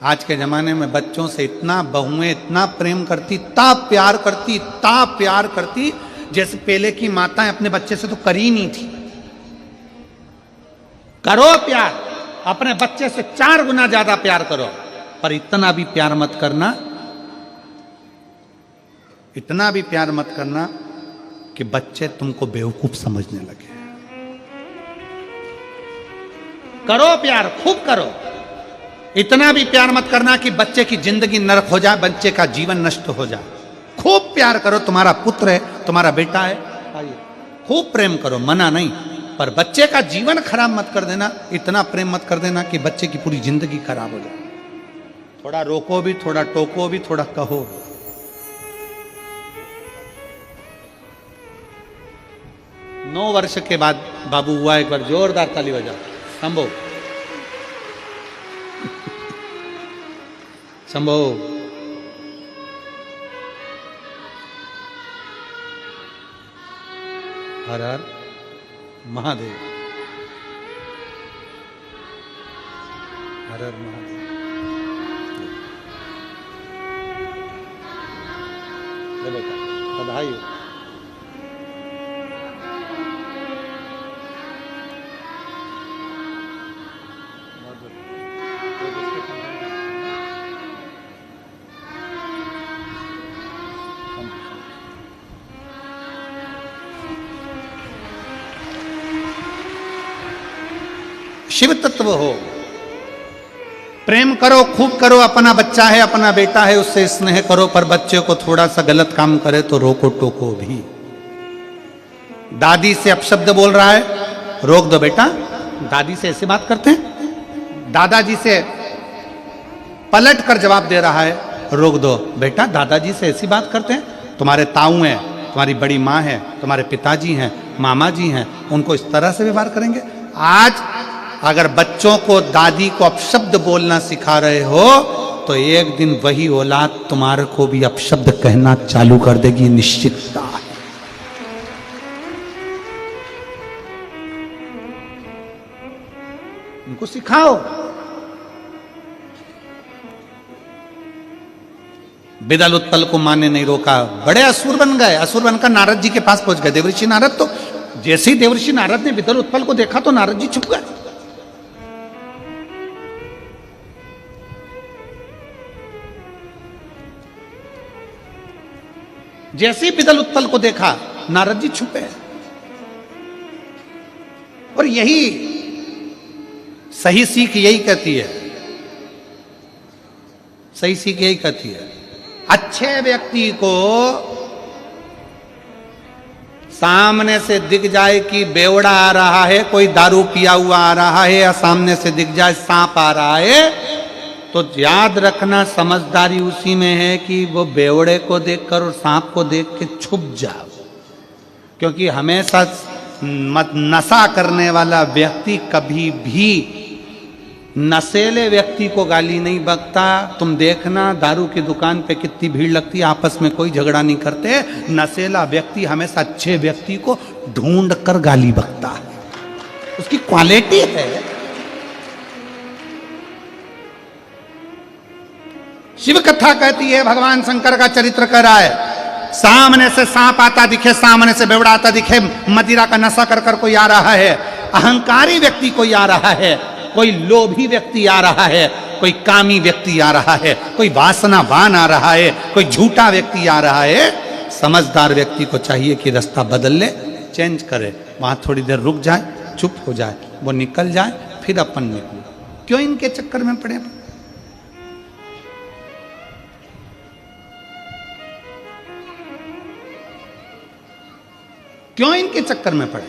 आज के ज़माने में बच्चों से इतना बहुएं इतना प्रेम करती, इतना प्यार करती, जैसे पहले की माताएं अपने बच्चे से तो कर ही नहीं थी। करो प्यार, अपने बच्चे से 4 गुना ज्यादा प्यार करो, पर इतना भी प्यार मत करना, इतना भी प्यार मत करना कि बच्चे तुमको बेवकूफ समझने लगे। करो प्यार, खूब करो, इतना भी प्यार मत करना कि बच्चे की जिंदगी नरक हो जाए, बच्चे का जीवन नष्ट हो जाए। खूब प्यार करो, तुम्हारा पुत्र है, तुम्हारा बेटा है, खूब प्रेम करो, मना नहीं, पर बच्चे का जीवन खराब मत कर देना, इतना प्रेम मत कर देना कि बच्चे की पूरी जिंदगी खराब हो जाए। थोड़ा रोको भी, थोड़ा टोको भी, थोड़ा कहो। 9 वर्ष के बाद बाबू हुआ, एक बार जोरदार ताली बजाओ। शंभो शंभो। हर हर महादेव, हर हर महादेव। ले बेटा, बधाई हो। शिव तत्व हो, प्रेम करो, खूब करो, अपना बच्चा है, अपना बेटा है, उससे स्नेह करो, पर बच्चे को थोड़ा सा गलत काम करे तो रोको टोको भी। दादी से अपशब्द बोल रहा है, रोक दो बेटा। दादी से ऐसे बात करते हैं, दादाजी से पलट कर जवाब दे रहा है, रोक दो बेटा। दादाजी से ऐसी बात करते हैं, तुम्हारे ताऊ हैं, तुम्हारी बड़ी माँ है, तुम्हारे पिताजी हैं, मामा जी हैं, उनको इस तरह से व्यवहार करेंगे। आज अगर बच्चों को दादी को अपशब्द बोलना सिखा रहे हो तो एक दिन वही औलाद तुम्हारे को भी अपशब्द कहना चालू कर देगी, निश्चितता है। उनको सिखाओ। बिदल उत्पल को मां ने नहीं रोका, बड़े असुर बन गए। असुर बनकर नारद जी के पास पहुंच गए। देवर्षि नारद तो जैसे ही देवर्षि नारद ने बिदल उत्पल को देखा तो नारद जी छुप गए। जैसे ही बिदल उत्पल को देखा नारद जी छुपे। और यही सही सीख यही कहती है, सही सीख यही कहती है, अच्छे व्यक्ति को सामने से दिख जाए कि बेवड़ा आ रहा है, कोई दारू पिया हुआ आ रहा है, या सामने से दिख जाए सांप आ रहा है, तो याद रखना समझदारी उसी में है कि वो बेवड़े को देखकर और सांप को देख के छुप जाओ। क्योंकि हमेशा नशा करने वाला व्यक्ति कभी भी नशेले व्यक्ति को गाली नहीं बकता। तुम देखना दारू की दुकान पे कितनी भीड़ लगती है, आपस में कोई झगड़ा नहीं करते। नशेला व्यक्ति हमेशा अच्छे व्यक्ति को ढूंढ कर गाली बकता है, उसकी क्वालिटी है। शिव कथा कहती है भगवान शंकर का चरित्र कर रहा है, सामने से सांप आता दिखे, सामने से बेवड़ा आता दिखे, मदिरा का नशा कर कर कोई आ रहा है, अहंकारी व्यक्ति कोई आ रहा है, कोई लोभी व्यक्ति आ रहा है, कोई कामी व्यक्ति आ रहा है, कोई वासनावान आ रहा है, कोई झूठा व्यक्ति आ रहा है। समझदार व्यक्ति को चाहिए कि रास्ता बदल ले, चेंज करे, वहां थोड़ी देर रुक जाए, चुप हो जाए, वो निकल जाए, फिर अपन निकलो। क्यों इनके चक्कर में पड़े? क्यों इनके चक्कर में पड़े?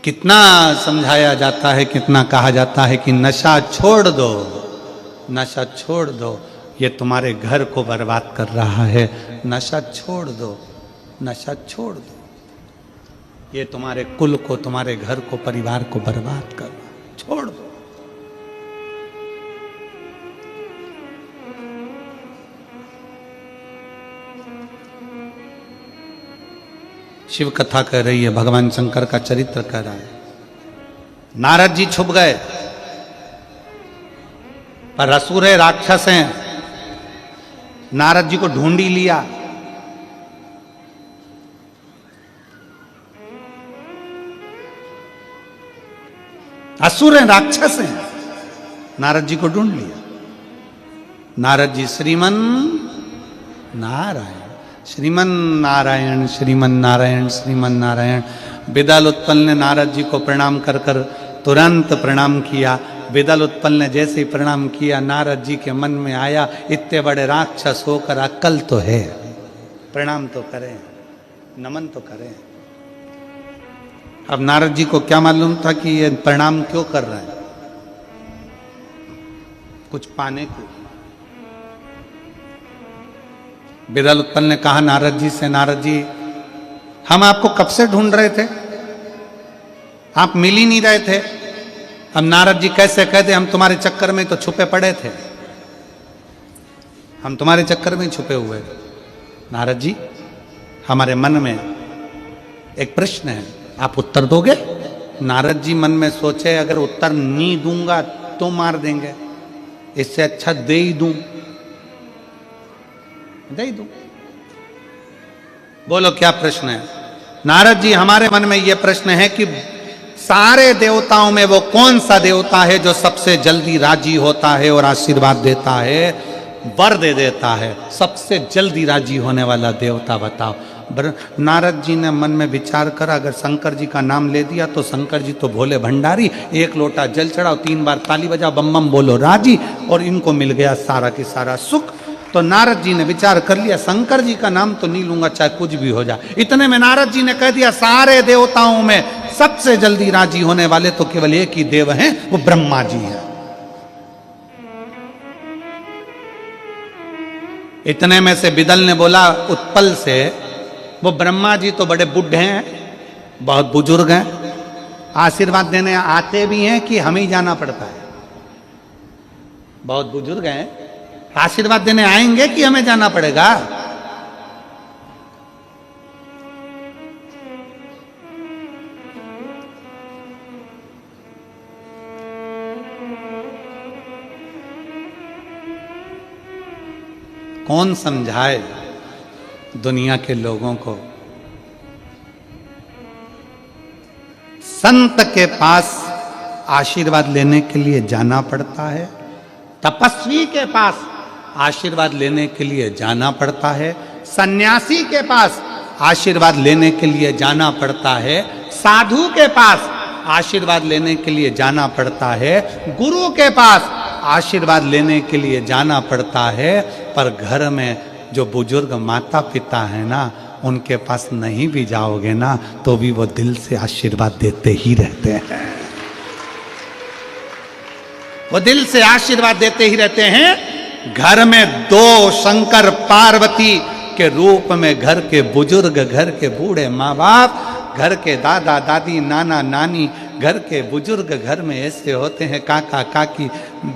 कितना समझाया जाता है, कितना कहा जाता है कि नशा छोड़ दो, नशा छोड़ दो, ये तुम्हारे घर को बर्बाद कर रहा है, नशा छोड़ दो, नशा छोड़ दो, ये तुम्हारे कुल को, तुम्हारे घर को, परिवार को बर्बाद कर रहा है, छोड़ दो। शिव कथा कह रही है, भगवान शंकर का चरित्र कह रहा है। नारद जी छुप गए, पर असुर है, राक्षस हैं। नारद जी को ढूंढ ही लिया। असुर हैं, राक्षस हैं, नारद जी को ढूंढ लिया। नारद जी श्रीमन नारायण, श्रीमन नारायण, श्रीमन नारायण, श्रीमन नारायण। विदल उत्पल ने नारद जी को प्रणाम कर कर तुरंत प्रणाम किया। विदल उत्पल ने जैसे ही प्रणाम किया, नारद जी के मन में आया, इतने बड़े राक्षस होकर अक्ल तो है, प्रणाम तो करें, नमन तो करें। अब नारद जी को क्या मालूम था कि ये प्रणाम क्यों कर रहे हैं, कुछ पाने को। विदल उत्पल ने कहा नारद जी से, नारद जी हम आपको कब से ढूंढ रहे थे, आप मिल ही नहीं रहे थे। अब नारद जी कैसे कहते, हम तुम्हारे चक्कर में तो छुपे पड़े थे, हम तुम्हारे चक्कर में छुपे हुए थे। नारद जी हमारे मन में एक प्रश्न है, आप उत्तर दोगे? नारद जी मन में सोचे, अगर उत्तर नहीं दूंगा तो मार देंगे, इससे अच्छा दे ही दूं, दे ही दूं। बोलो क्या प्रश्न है? नारद जी हमारे मन में यह प्रश्न है कि सारे देवताओं में वो कौन सा देवता है जो सबसे जल्दी राजी होता है और आशीर्वाद देता है, वर दे देता है, सबसे जल्दी राजी होने वाला देवता बताओ। नारद जी ने मन में विचार करा, अगर शंकर जी का नाम ले दिया तो शंकर जी तो भोले भंडारी, एक लोटा जल चढ़ाओ, 3 बार ताली बजाओ, बम बम बोलो राजी, और इनको मिल गया सारा की सारा सुख। तो नारद जी ने विचार कर लिया, शंकर जी का नाम तो नहीं लूंगा चाहे कुछ भी हो जाए। इतने में नारद जी ने कह दिया, सारे देवताओं में सबसे जल्दी राजी होने वाले तो केवल एक ही देव हैं, वो ब्रह्मा जी हैं। इतने में से विदल ने बोला उत्पल से, वो ब्रह्मा जी तो बड़े बुढ़े हैं, बहुत बुजुर्ग हैं, आशीर्वाद देने आते भी हैं कि हमें ही जाना पड़ता है? बहुत बुजुर्ग हैं, आशीर्वाद देने आएंगे कि हमें जाना पड़ेगा? कौन समझाए दुनिया के लोगों को? संत के पास आशीर्वाद लेने के लिए जाना पड़ता है, तपस्वी के पास आशीर्वाद लेने के लिए जाना पड़ता है, सन्यासी के पास आशीर्वाद लेने के लिए जाना पड़ता है, साधु के पास आशीर्वाद लेने के लिए जाना पड़ता है, गुरु के पास आशीर्वाद लेने के लिए जाना पड़ता है। पर घर में जो बुजुर्ग माता पिता है ना, उनके पास नहीं भी जाओगे ना तो भी वो दिल से आशीर्वाद देते ही रहते हैं, वो दिल से आशीर्वाद देते ही रहते हैं। घर में 2 शंकर पार्वती के रूप में घर के बुजुर्ग, घर के बूढ़े माँ बाप, घर के दादा दादी, नाना नानी, घर के बुजुर्ग घर में ऐसे होते हैं, काका काकी,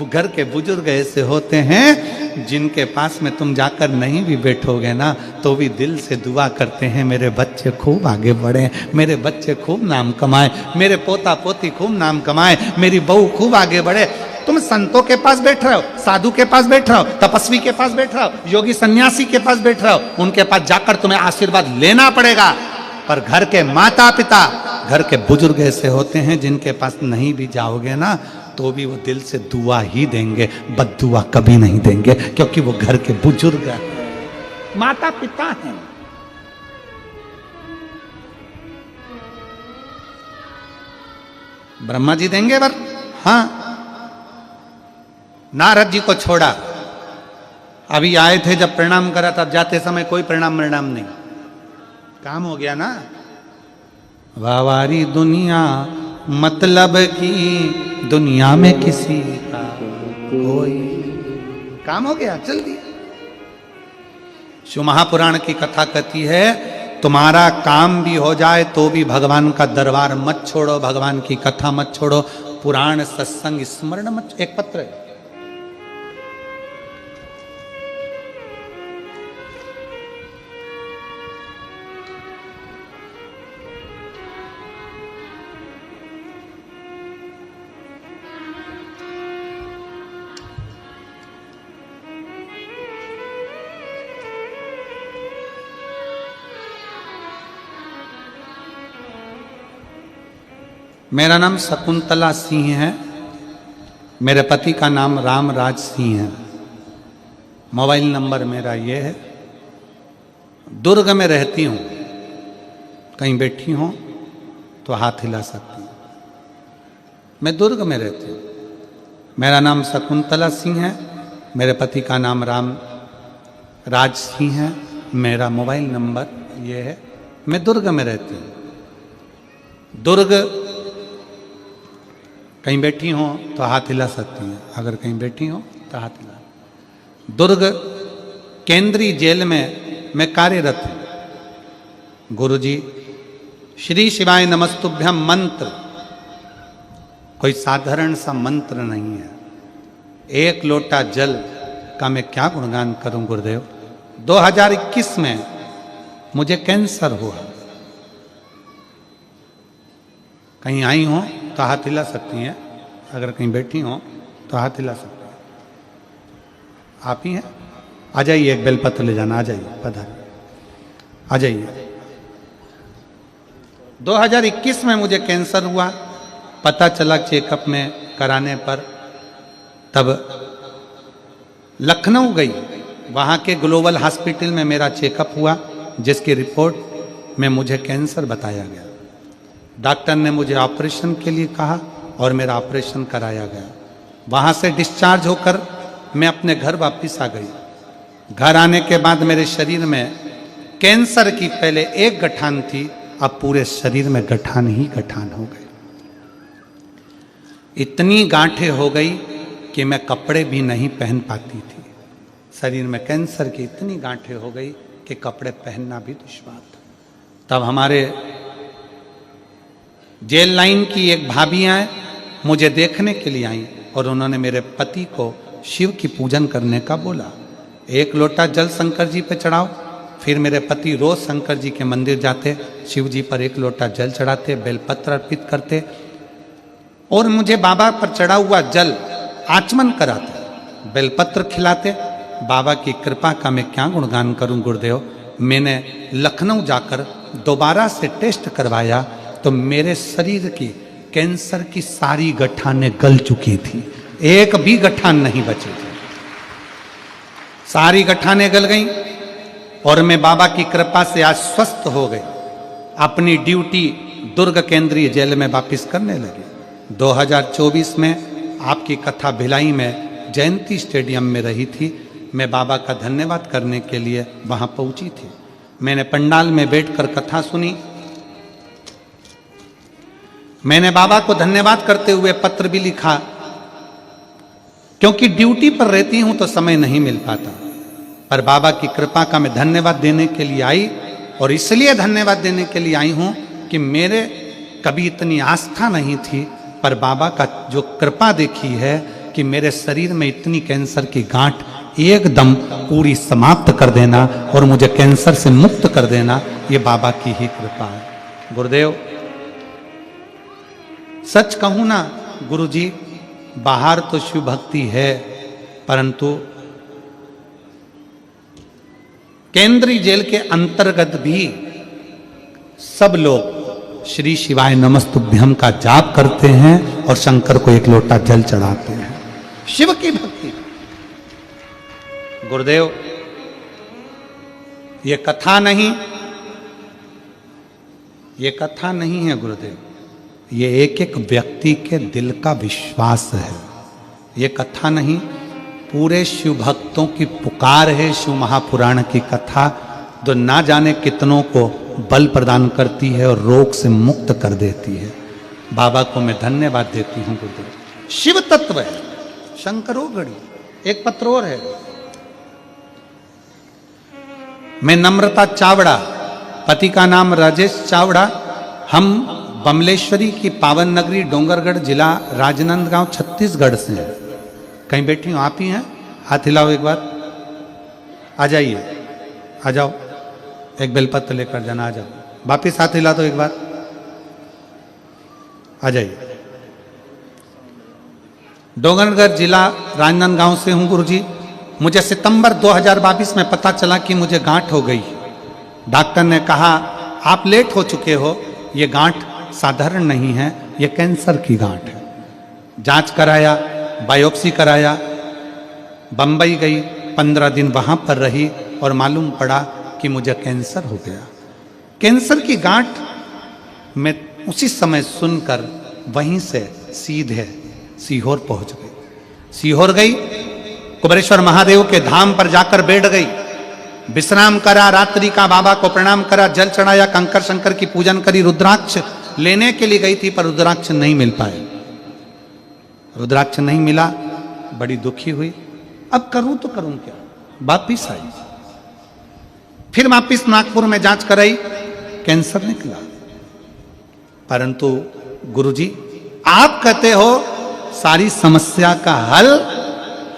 घर के बुजुर्ग ऐसे होते हैं जिनके पास में तुम जाकर नहीं भी बैठोगे ना तो भी दिल से दुआ करते हैं, मेरे बच्चे खूब आगे बढ़े, मेरे बच्चे खूब नाम कमाए, मेरे पोता पोती खूब नाम कमाए, मेरी बहू खूब आगे बढ़े। तुम संतों के पास बैठ रहे हो, साधु के पास बैठ रहे हो, तपस्वी के पास बैठ रहे हो, योगी सन्यासी के पास बैठ रहे हो, उनके पास जाकर तुम्हें आशीर्वाद लेना पड़ेगा। पर घर के माता पिता, घर के बुजुर्ग ऐसे होते हैं जिनके पास नहीं भी जाओगे ना तो भी वो दिल से दुआ ही देंगे, बद्दुआ कभी नहीं देंगे, क्योंकि वो घर के बुजुर्ग हैं, माता पिता हैं। ब्रह्मा जी देंगे वर? हाँ। नारद जी को छोड़ा, अभी आए थे जब प्रणाम करा था, जाते समय कोई प्रणाम नहीं, काम हो गया ना। वावारी दुनिया मतलब की दुनिया में किसी का कोई, काम हो गया, चल दिया। शिव महापुराण की कथा कहती है, तुम्हारा काम भी हो जाए तो भी भगवान का दरबार मत छोड़ो, भगवान की कथा मत छोड़ो, पुराण सत्संग स्मरण मत। एक पत्र है, मेरा नाम शकुंतला सिंह है। मेरे पति का नाम रामराज सिंह है। मोबाइल नंबर मेरा ये है। दुर्ग में रहती हूँ, कहीं बैठी हूँ तो हाथ हिला सकती हूँ। मैं दुर्ग में रहती हूँ। मेरा नाम शकुंतला सिंह है। मेरे पति का नाम रामराज सिंह है। मेरा मोबाइल नंबर ये है। मैं दुर्ग में रहती हूँ। दुर्ग कहीं बैठी हो तो हाथ हिला सकती हैं। अगर कहीं बैठी हो तो हाथ हिला। दुर्ग केंद्रीय जेल में मैं कार्यरत हूँ। गुरुजी श्री शिवाय नमस्तुभ्यम मंत्र कोई साधारण सा मंत्र नहीं है। एक लोटा जल का मैं क्या गुणगान करूं गुरुदेव। 2021 में मुझे कैंसर हुआ। कहीं आई हो तो हाथ हिला सकती हैं। अगर कहीं बैठी हो तो हाथ हिला सकती हैं। आप ही हैं? आ जाइए, एक बेलपत्र ले जाना। आ जाइए, पधारिए, आ जाइए। 2021 में मुझे कैंसर हुआ। पता चला चेकअप में कराने पर, तब लखनऊ गई। वहाँ के ग्लोबल हॉस्पिटल में मेरा चेकअप हुआ, जिसकी रिपोर्ट में मुझे कैंसर बताया गया। डॉक्टर ने मुझे ऑपरेशन के लिए कहा और मेरा ऑपरेशन कराया गया। वहाँ से डिस्चार्ज होकर मैं अपने घर वापस आ गई। घर आने के बाद मेरे शरीर में कैंसर की पहले एक गठान थी, अब पूरे शरीर में गठान ही गठान हो गई। इतनी गांठें हो गई कि मैं कपड़े भी नहीं पहन पाती थी। शरीर में कैंसर की इतनी गांठें हो गई कि कपड़े पहनना भी दुश्वार था। तब हमारे जेल लाइन की एक भाभी आए, मुझे देखने के लिए आई और उन्होंने मेरे पति को शिव की पूजन करने का बोला। एक लोटा जल शंकर जी पे चढ़ाओ। फिर मेरे पति रोज शंकर जी के मंदिर जाते, शिव जी पर एक लोटा जल चढ़ाते, बेलपत्र अर्पित करते और मुझे बाबा पर चढ़ा हुआ जल आचमन कराते, बेलपत्र खिलाते। बाबा की कृपा का मैं क्या गुणगान करूं गुरुदेव। मैंने लखनऊ जाकर दोबारा से टेस्ट करवाया तो मेरे शरीर की कैंसर की सारी गठानें गल चुकी थी। एक भी गठान नहीं बची थी। सारी गठानें गल गईं और मैं बाबा की कृपा से आज स्वस्थ हो गई। अपनी ड्यूटी दुर्ग केंद्रीय जेल में वापस करने लगे। 2024 में आपकी कथा भिलाई में जयंती स्टेडियम में रही थी। मैं बाबा का धन्यवाद करने के लिए वहां पहुंची थी। मैंने पंडाल में बैठकर कथा सुनी। मैंने बाबा को धन्यवाद करते हुए पत्र भी लिखा, क्योंकि ड्यूटी पर रहती हूं तो समय नहीं मिल पाता। पर बाबा की कृपा का मैं धन्यवाद देने के लिए आई, और इसलिए धन्यवाद देने के लिए आई हूं कि मेरे कभी इतनी आस्था नहीं थी, पर बाबा का जो कृपा देखी है कि मेरे शरीर में इतनी कैंसर की गांठ एकदम पूरी समाप्त कर देना और मुझे कैंसर से मुक्त कर देना, ये बाबा की ही कृपा है। गुरुदेव सच कहूं ना गुरुजी, बाहर तो शिव भक्ति है, परंतु केंद्रीय जेल के अंतर्गत भी सब लोग श्री शिवाय नमस्तुभ्यम का जाप करते हैं और शंकर को एक लोटा जल चढ़ाते हैं। शिव की भक्ति। गुरुदेव ये कथा नहीं, ये कथा नहीं है गुरुदेव, ये एक एक व्यक्ति के दिल का विश्वास है। ये कथा नहीं, पूरे शिव भक्तों की पुकार है। शिव महापुराण की कथा जो ना जाने कितनों को बल प्रदान करती है और रोग से मुक्त कर देती है। बाबा को मैं धन्यवाद देती हूँ गुरुदेव। शिव तत्व है, शंकरो गढ़ी। एक पत्र और है। मैं नम्रता चावड़ा, पति का नाम राजेश चावड़ा, हम बमलेश्वरी की पावन नगरी डोंगरगढ़ जिला राजनांदगांव छत्तीसगढ़ से हैं। कहीं बैठी हूँ, आप ही हैं? हाथ हिलाओ एक बार। आ जाइए, आ जाओ, एक बेलपत्र लेकर जाना। आ जाओ, वापिस हाथ हिला दो एक बार। आ जाइए। डोंगरगढ़ जिला राजनांदगांव से हूँ गुरुजी। मुझे सितंबर 2022 में पता चला कि मुझे गांठ हो गई। डॉक्टर ने कहा आप लेट हो चुके हो, ये गांठ साधारण नहीं है ये कैंसर की गांठ है। जांच कराया, बायोप्सी कराया, बंबई गई, 15 दिन वहां पर रही और मालूम पड़ा कि मुझे कैंसर हो गया। कैंसर की गांठ मैं उसी समय सुनकर वहीं से सीधे सीहोर पहुंच गई। सीहोर गई, कुबेरेश्वर महादेव के धाम पर जाकर बैठ गई, विश्राम करा, रात्रि का बाबा को प्रणाम करा, जल चढ़ाया, कंकर शंकर की पूजन करी, रुद्राक्ष लेने के लिए गई थी पर रुद्राक्ष नहीं मिल पाए। रुद्राक्ष नहीं मिला, बड़ी दुखी हुई। अब करूं तो करूं क्या? वापिस आई, फिर वापिस नागपुर में जांच कराई, कैंसर निकला। परंतु गुरुजी आप कहते हो सारी समस्या का हल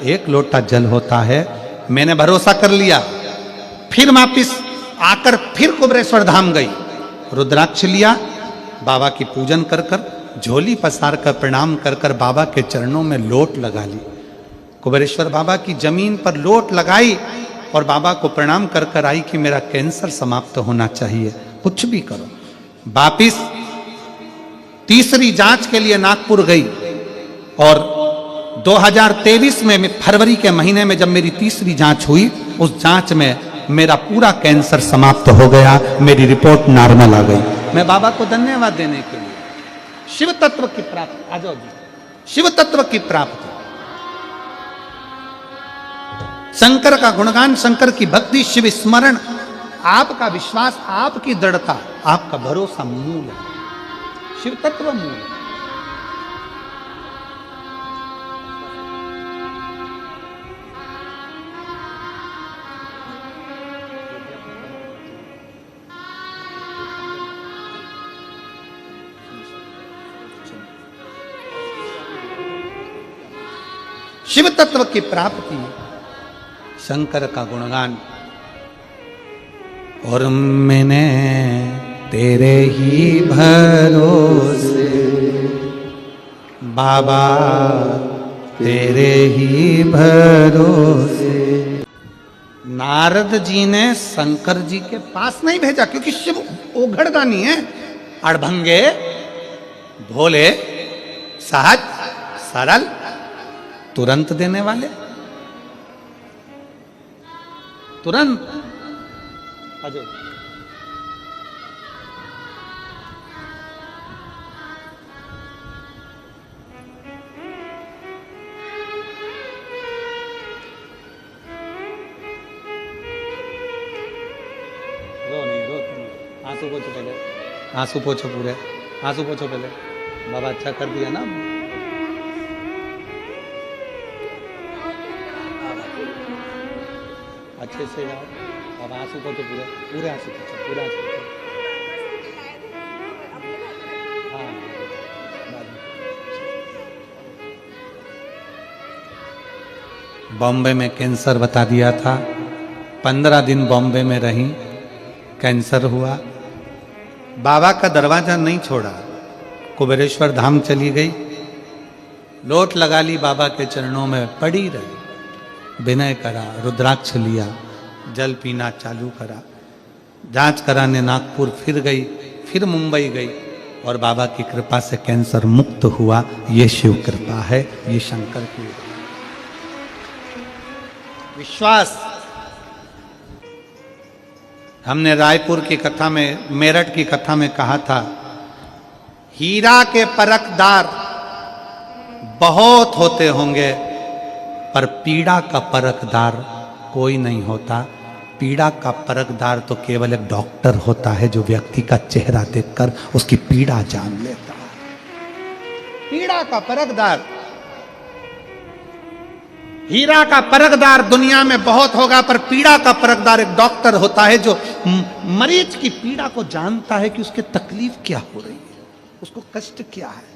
एक लोटा जल होता है। मैंने भरोसा कर लिया, फिर वापिस आकर फिर कुबेरेश्वर धाम गई, रुद्राक्ष लिया, बाबा की पूजन कर कर, झोली पसार कर प्रणाम कर कर बाबा के चरणों में लोट लगा ली। कुबेरेश्वर बाबा की जमीन पर लोट लगाई और बाबा को प्रणाम कर कर आई कि मेरा कैंसर समाप्त होना चाहिए, कुछ भी करो। वापिस तीसरी जांच के लिए नागपुर गई और 2023 में फरवरी के महीने में जब मेरी तीसरी जांच हुई, उस जांच में मेरा पूरा कैंसर समाप्त हो गया, मेरी रिपोर्ट नॉर्मल आ गई। मैं बाबा को धन्यवाद देने के लिए शिव तत्व की प्राप्ति, आ जाओ जी, शिव तत्व की प्राप्ति, शंकर का गुणगान, शंकर की भक्ति, शिव स्मरण, आपका विश्वास, आपकी दृढ़ता, आपका भरोसा मूल है, शिव तत्व मूल है। शिव तत्व की प्राप्ति, शंकर का गुणगान। और मैंने तेरे ही भरोसे बाबा, तेरे ही भरोसे। नारद जी ने शंकर जी के पास नहीं भेजा क्योंकि शिव ओघड़दानी है, अड़भंगे, भोले, सहज, सरल, तुरंत देने वाले, तुरंत। अजय रो नहीं, रो आंसू पोछो पहले, आंसू पोछो पूरे, आंसू पोछो पहले। बाबा अच्छा कर दिया ना। अच्छे से जाओ, अब आंसू पोछो पूरे, पूरे आंसू पोछो, पूरे आंसू पोछो। हाँ, बॉम्बे में कैंसर बता दिया था, 15 दिन बॉम्बे में रही, कैंसर हुआ। बाबा का दरवाजा नहीं छोड़ा, कुबेरेश्वर धाम चली गई, लोट लगा ली, बाबा के चरणों में पड़ी रही, विनय करा, रुद्राक्ष लिया, जल पीना चालू करा। जांच कराने नागपुर फिर गई, फिर मुंबई गई और बाबा की कृपा से कैंसर मुक्त हुआ। ये शिव कृपा है, ये शंकर की विश्वास। हमने रायपुर की कथा में, मेरठ की कथा में कहा था, हीरा के परखदार बहुत होते होंगे पर पीड़ा का परखदार कोई नहीं होता। पीड़ा का परखदार तो केवल एक डॉक्टर होता है जो व्यक्ति का चेहरा देखकर उसकी पीड़ा जान लेता है। पीड़ा का परखदार, हीरा का परखदार दुनिया में बहुत होगा पर पीड़ा का परखदार एक डॉक्टर होता है जो मरीज की पीड़ा को जानता है कि उसके तकलीफ क्या हो रही है, उसको कष्ट क्या है।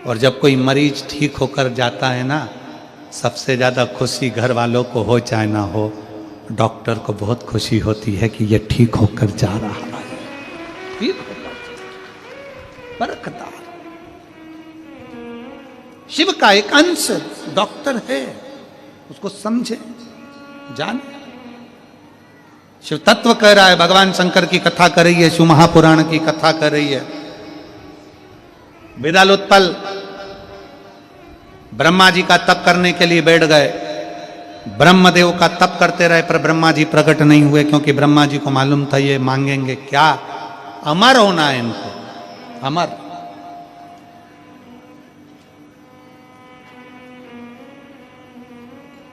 और जब कोई मरीज ठीक होकर जाता है ना, सबसे ज्यादा खुशी घर वालों को हो चाहे ना हो, डॉक्टर को बहुत खुशी होती है कि ये ठीक होकर जा रहा है, ठीक होकर। परखदार शिव का एक अंश डॉक्टर है, उसको समझे, जाने। शिव तत्व कह रहा है, भगवान शंकर की कथा कर रही है, शिव महापुराण की कथा कर रही है। विदल उत्पल ब्रह्मा जी का तप करने के लिए बैठ गए। ब्रह्मदेव का तप करते रहे पर ब्रह्मा जी प्रकट नहीं हुए, क्योंकि ब्रह्मा जी को मालूम था ये मांगेंगे क्या, अमर होना है इनको, अमर।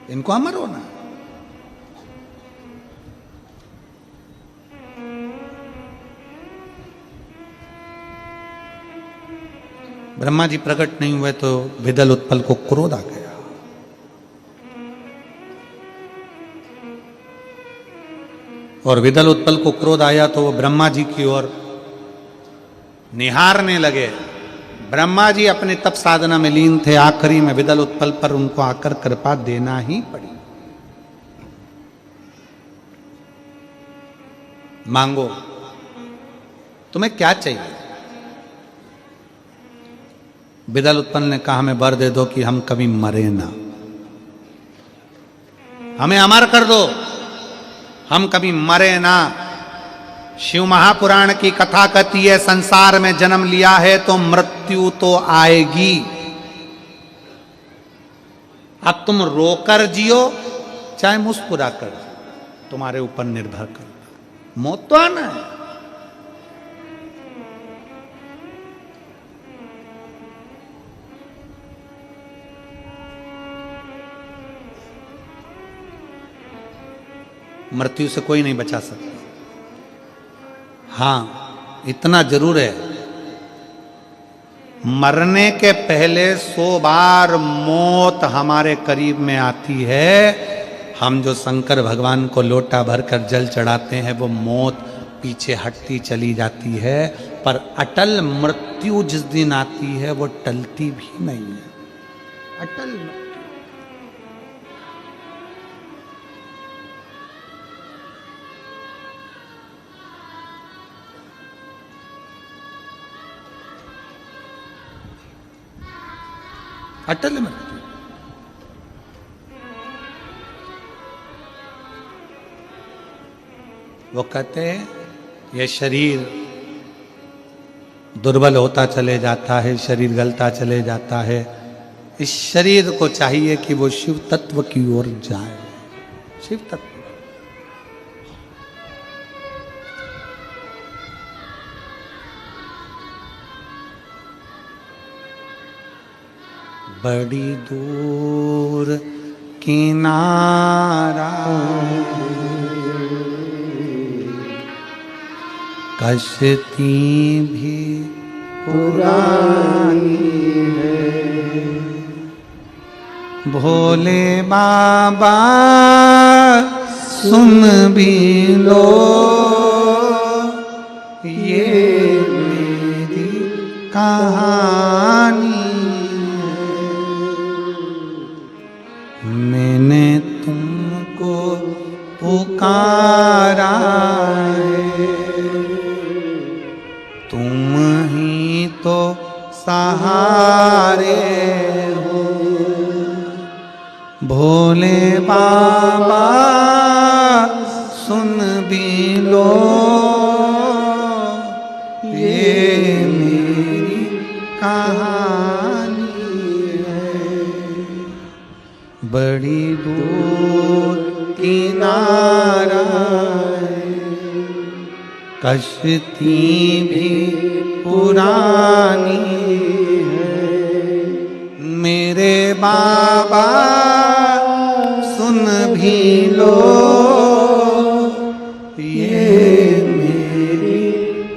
इनको अमर होना है। ब्रह्मा जी प्रकट नहीं हुए तो विदल उत्पल को क्रोध आ गया। और विदल उत्पल को क्रोध आया तो वो ब्रह्मा जी की ओर निहारने लगे। ब्रह्मा जी अपने तप साधना में लीन थे। आखिरी में विदल उत्पल पर उनको आकर कृपा देना ही पड़ी। मांगो, तुम्हें क्या चाहिए? विदल उत्पल ने कहा, हमें वर दे दो कि हम कभी मरे ना, हमें अमर कर दो, हम कभी मरे ना। शिव महापुराण की कथा कहती है, संसार में जन्म लिया है तो मृत्यु तो आएगी। अब तुम रोकर जियो चाहे मुस्कुरा कर, तुम्हारे ऊपर निर्भर करता, मौत तो आना है। मृत्यु से कोई नहीं बचा सकता। हां, इतना जरूर है, मरने के पहले 100 बार मौत हमारे करीब में आती है। हम जो शंकर भगवान को लोटा भरकर जल चढ़ाते हैं, वो मौत पीछे हटती चली जाती है, पर अटल मृत्यु जिस दिन आती है वो टलती भी नहीं है। अटल मृत्यु। अटल मृत्यु। वो कहते हैं ये शरीर दुर्बल होता चले जाता है, शरीर गलता चले जाता है। इस शरीर को चाहिए कि वो शिव तत्व की ओर जाए। शिव तत्व। बड़ी दूर किनारा कश्ती भी पुरानी है, भोले बाबा सुन भी लो ये मेरी कहानी। मैंने तुमको पुकारा है, तुम ही तो सहारे हो। भोले बाबा सुन भी लो ये मेरी कहानी है। बड़ी दूर किनारा है, कश्ती भी पुरानी है। मेरे बाबा सुन भी लो ये मेरी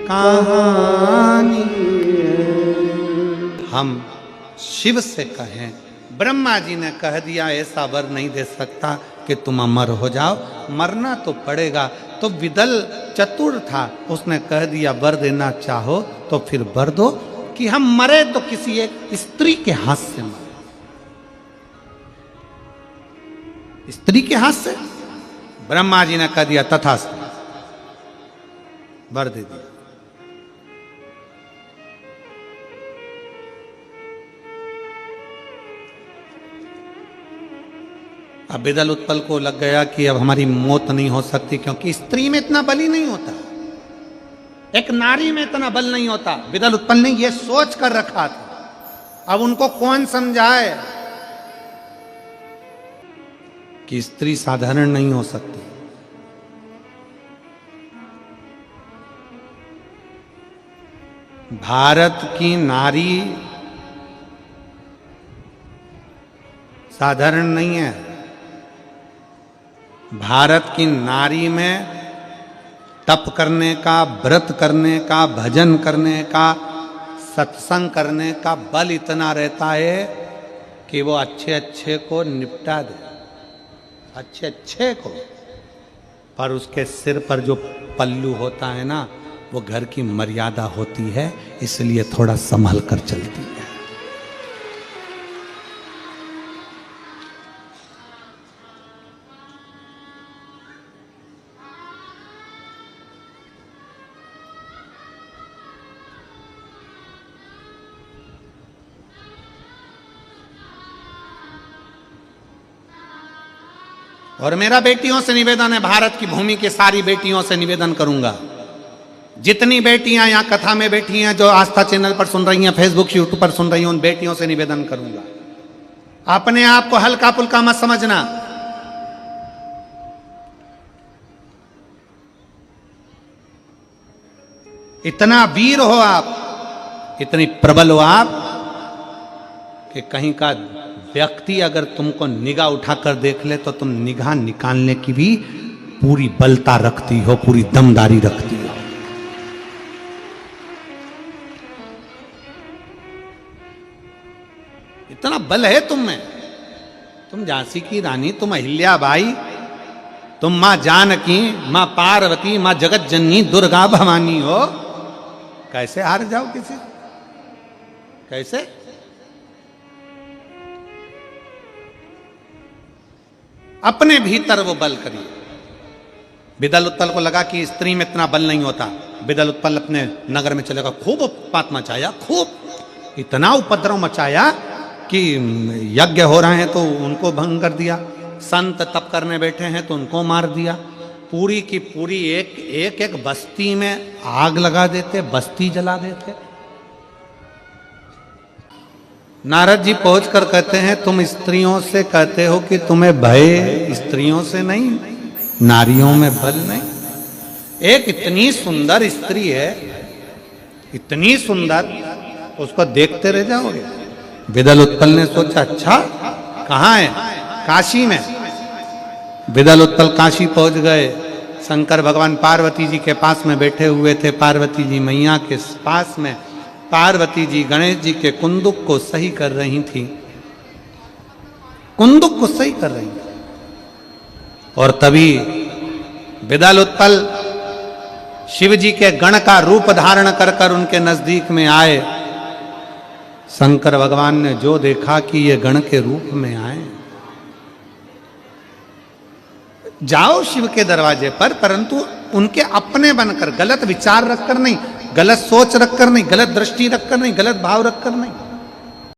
कहानी है। हम शिव से कहें, ब्रह्मा जी ने कह दिया ऐसा वर नहीं दे सकता कि तुम अमर हो जाओ, मरना तो पड़ेगा। तो विदल चतुर था, उसने कह दिया वर देना चाहो तो फिर वर दो कि हम मरे तो किसी एक स्त्री के हाथ से मरे। स्त्री के हाथ से? ब्रह्मा जी ने कह दिया तथास्तु, वर दे दिया। अब बिदल उत्पल को लग गया कि अब हमारी मौत नहीं हो सकती, क्योंकि स्त्री में इतना बल ही नहीं होता, एक नारी में इतना बल नहीं होता। बिदल उत्पल ने यह सोच कर रखा था। अब उनको कौन समझाए कि स्त्री साधारण नहीं हो सकती। भारत की नारी साधारण नहीं है। भारत की नारी में तप करने का, व्रत करने का, भजन करने का, सत्संग करने का बल इतना रहता है कि वो अच्छे अच्छे को निपटा दे, अच्छे अच्छे को। पर उसके सिर पर जो पल्लू होता है ना, वो घर की मर्यादा होती है, इसलिए थोड़ा संभल कर चलती है। और मेरा बेटियों से निवेदन है, भारत की भूमि की सारी बेटियों से निवेदन करूंगा, जितनी बेटियां यहां कथा में बैठी हैं, जो आस्था चैनल पर सुन रही हैं, फेसबुक यूट्यूब पर सुन रही हैं, उन बेटियों से निवेदन करूंगा, अपने आप को हल्का फुल्का मत समझना। इतना वीर हो आप, इतनी प्रबल हो आप कि कहीं का व्यक्ति अगर तुमको निगाह उठाकर देख ले तो तुम निगाह निकालने की भी पूरी बलता रखती हो, पूरी दमदारी रखती हो। इतना बल है तुम में। तुम झांसी की रानी, तुम अहिल्याबाई, तुम मां जानकी, मां पार्वती, मां जगत जननी, दुर्गा भवानी हो। कैसे हार जाओ किसी? कैसे? अपने भीतर वो बल करिए। बिदल उत्पल को लगा कि स्त्री में इतना बल नहीं होता। बिदल उत्पल अपने नगर में चलेगा, खूब उत्पात मचाया, खूब इतना उपद्रव मचाया कि यज्ञ हो रहे हैं तो उनको भंग कर दिया, संत तप करने बैठे हैं तो उनको मार दिया, पूरी की पूरी एक बस्ती में आग लगा देते, बस्ती जला देते। नारद जी पहुंच कर कहते हैं, तुम स्त्रियों से कहते हो कि तुम्हें भय स्त्रियों से नहीं, नारियों में बल नहीं। एक इतनी सुंदर स्त्री है, इतनी सुंदर, उसको देखते रह जाओगे। बिदल उत्पल ने सोचा, अच्छा कहाँ है? काशी में। बिदल उत्पल काशी पहुंच गए। शंकर भगवान पार्वती जी के पास में बैठे हुए थे। पार्वती जी मैया के पास में पार्वती जी गणेश जी के कुंदुक को सही कर रही थी, कुंदुक को सही कर रही थी। और तभी बिदल उत्पल शिव जी के गण का रूप धारण कर कर उनके नजदीक में आए। शंकर भगवान ने जो देखा कि ये गण के रूप में आए, जाओ शिव के दरवाजे पर, परंतु उनके अपने बनकर, गलत विचार रखकर नहीं, गलत सोच रखकर नहीं, गलत दृष्टि रखकर नहीं, गलत भाव रखकर नहीं।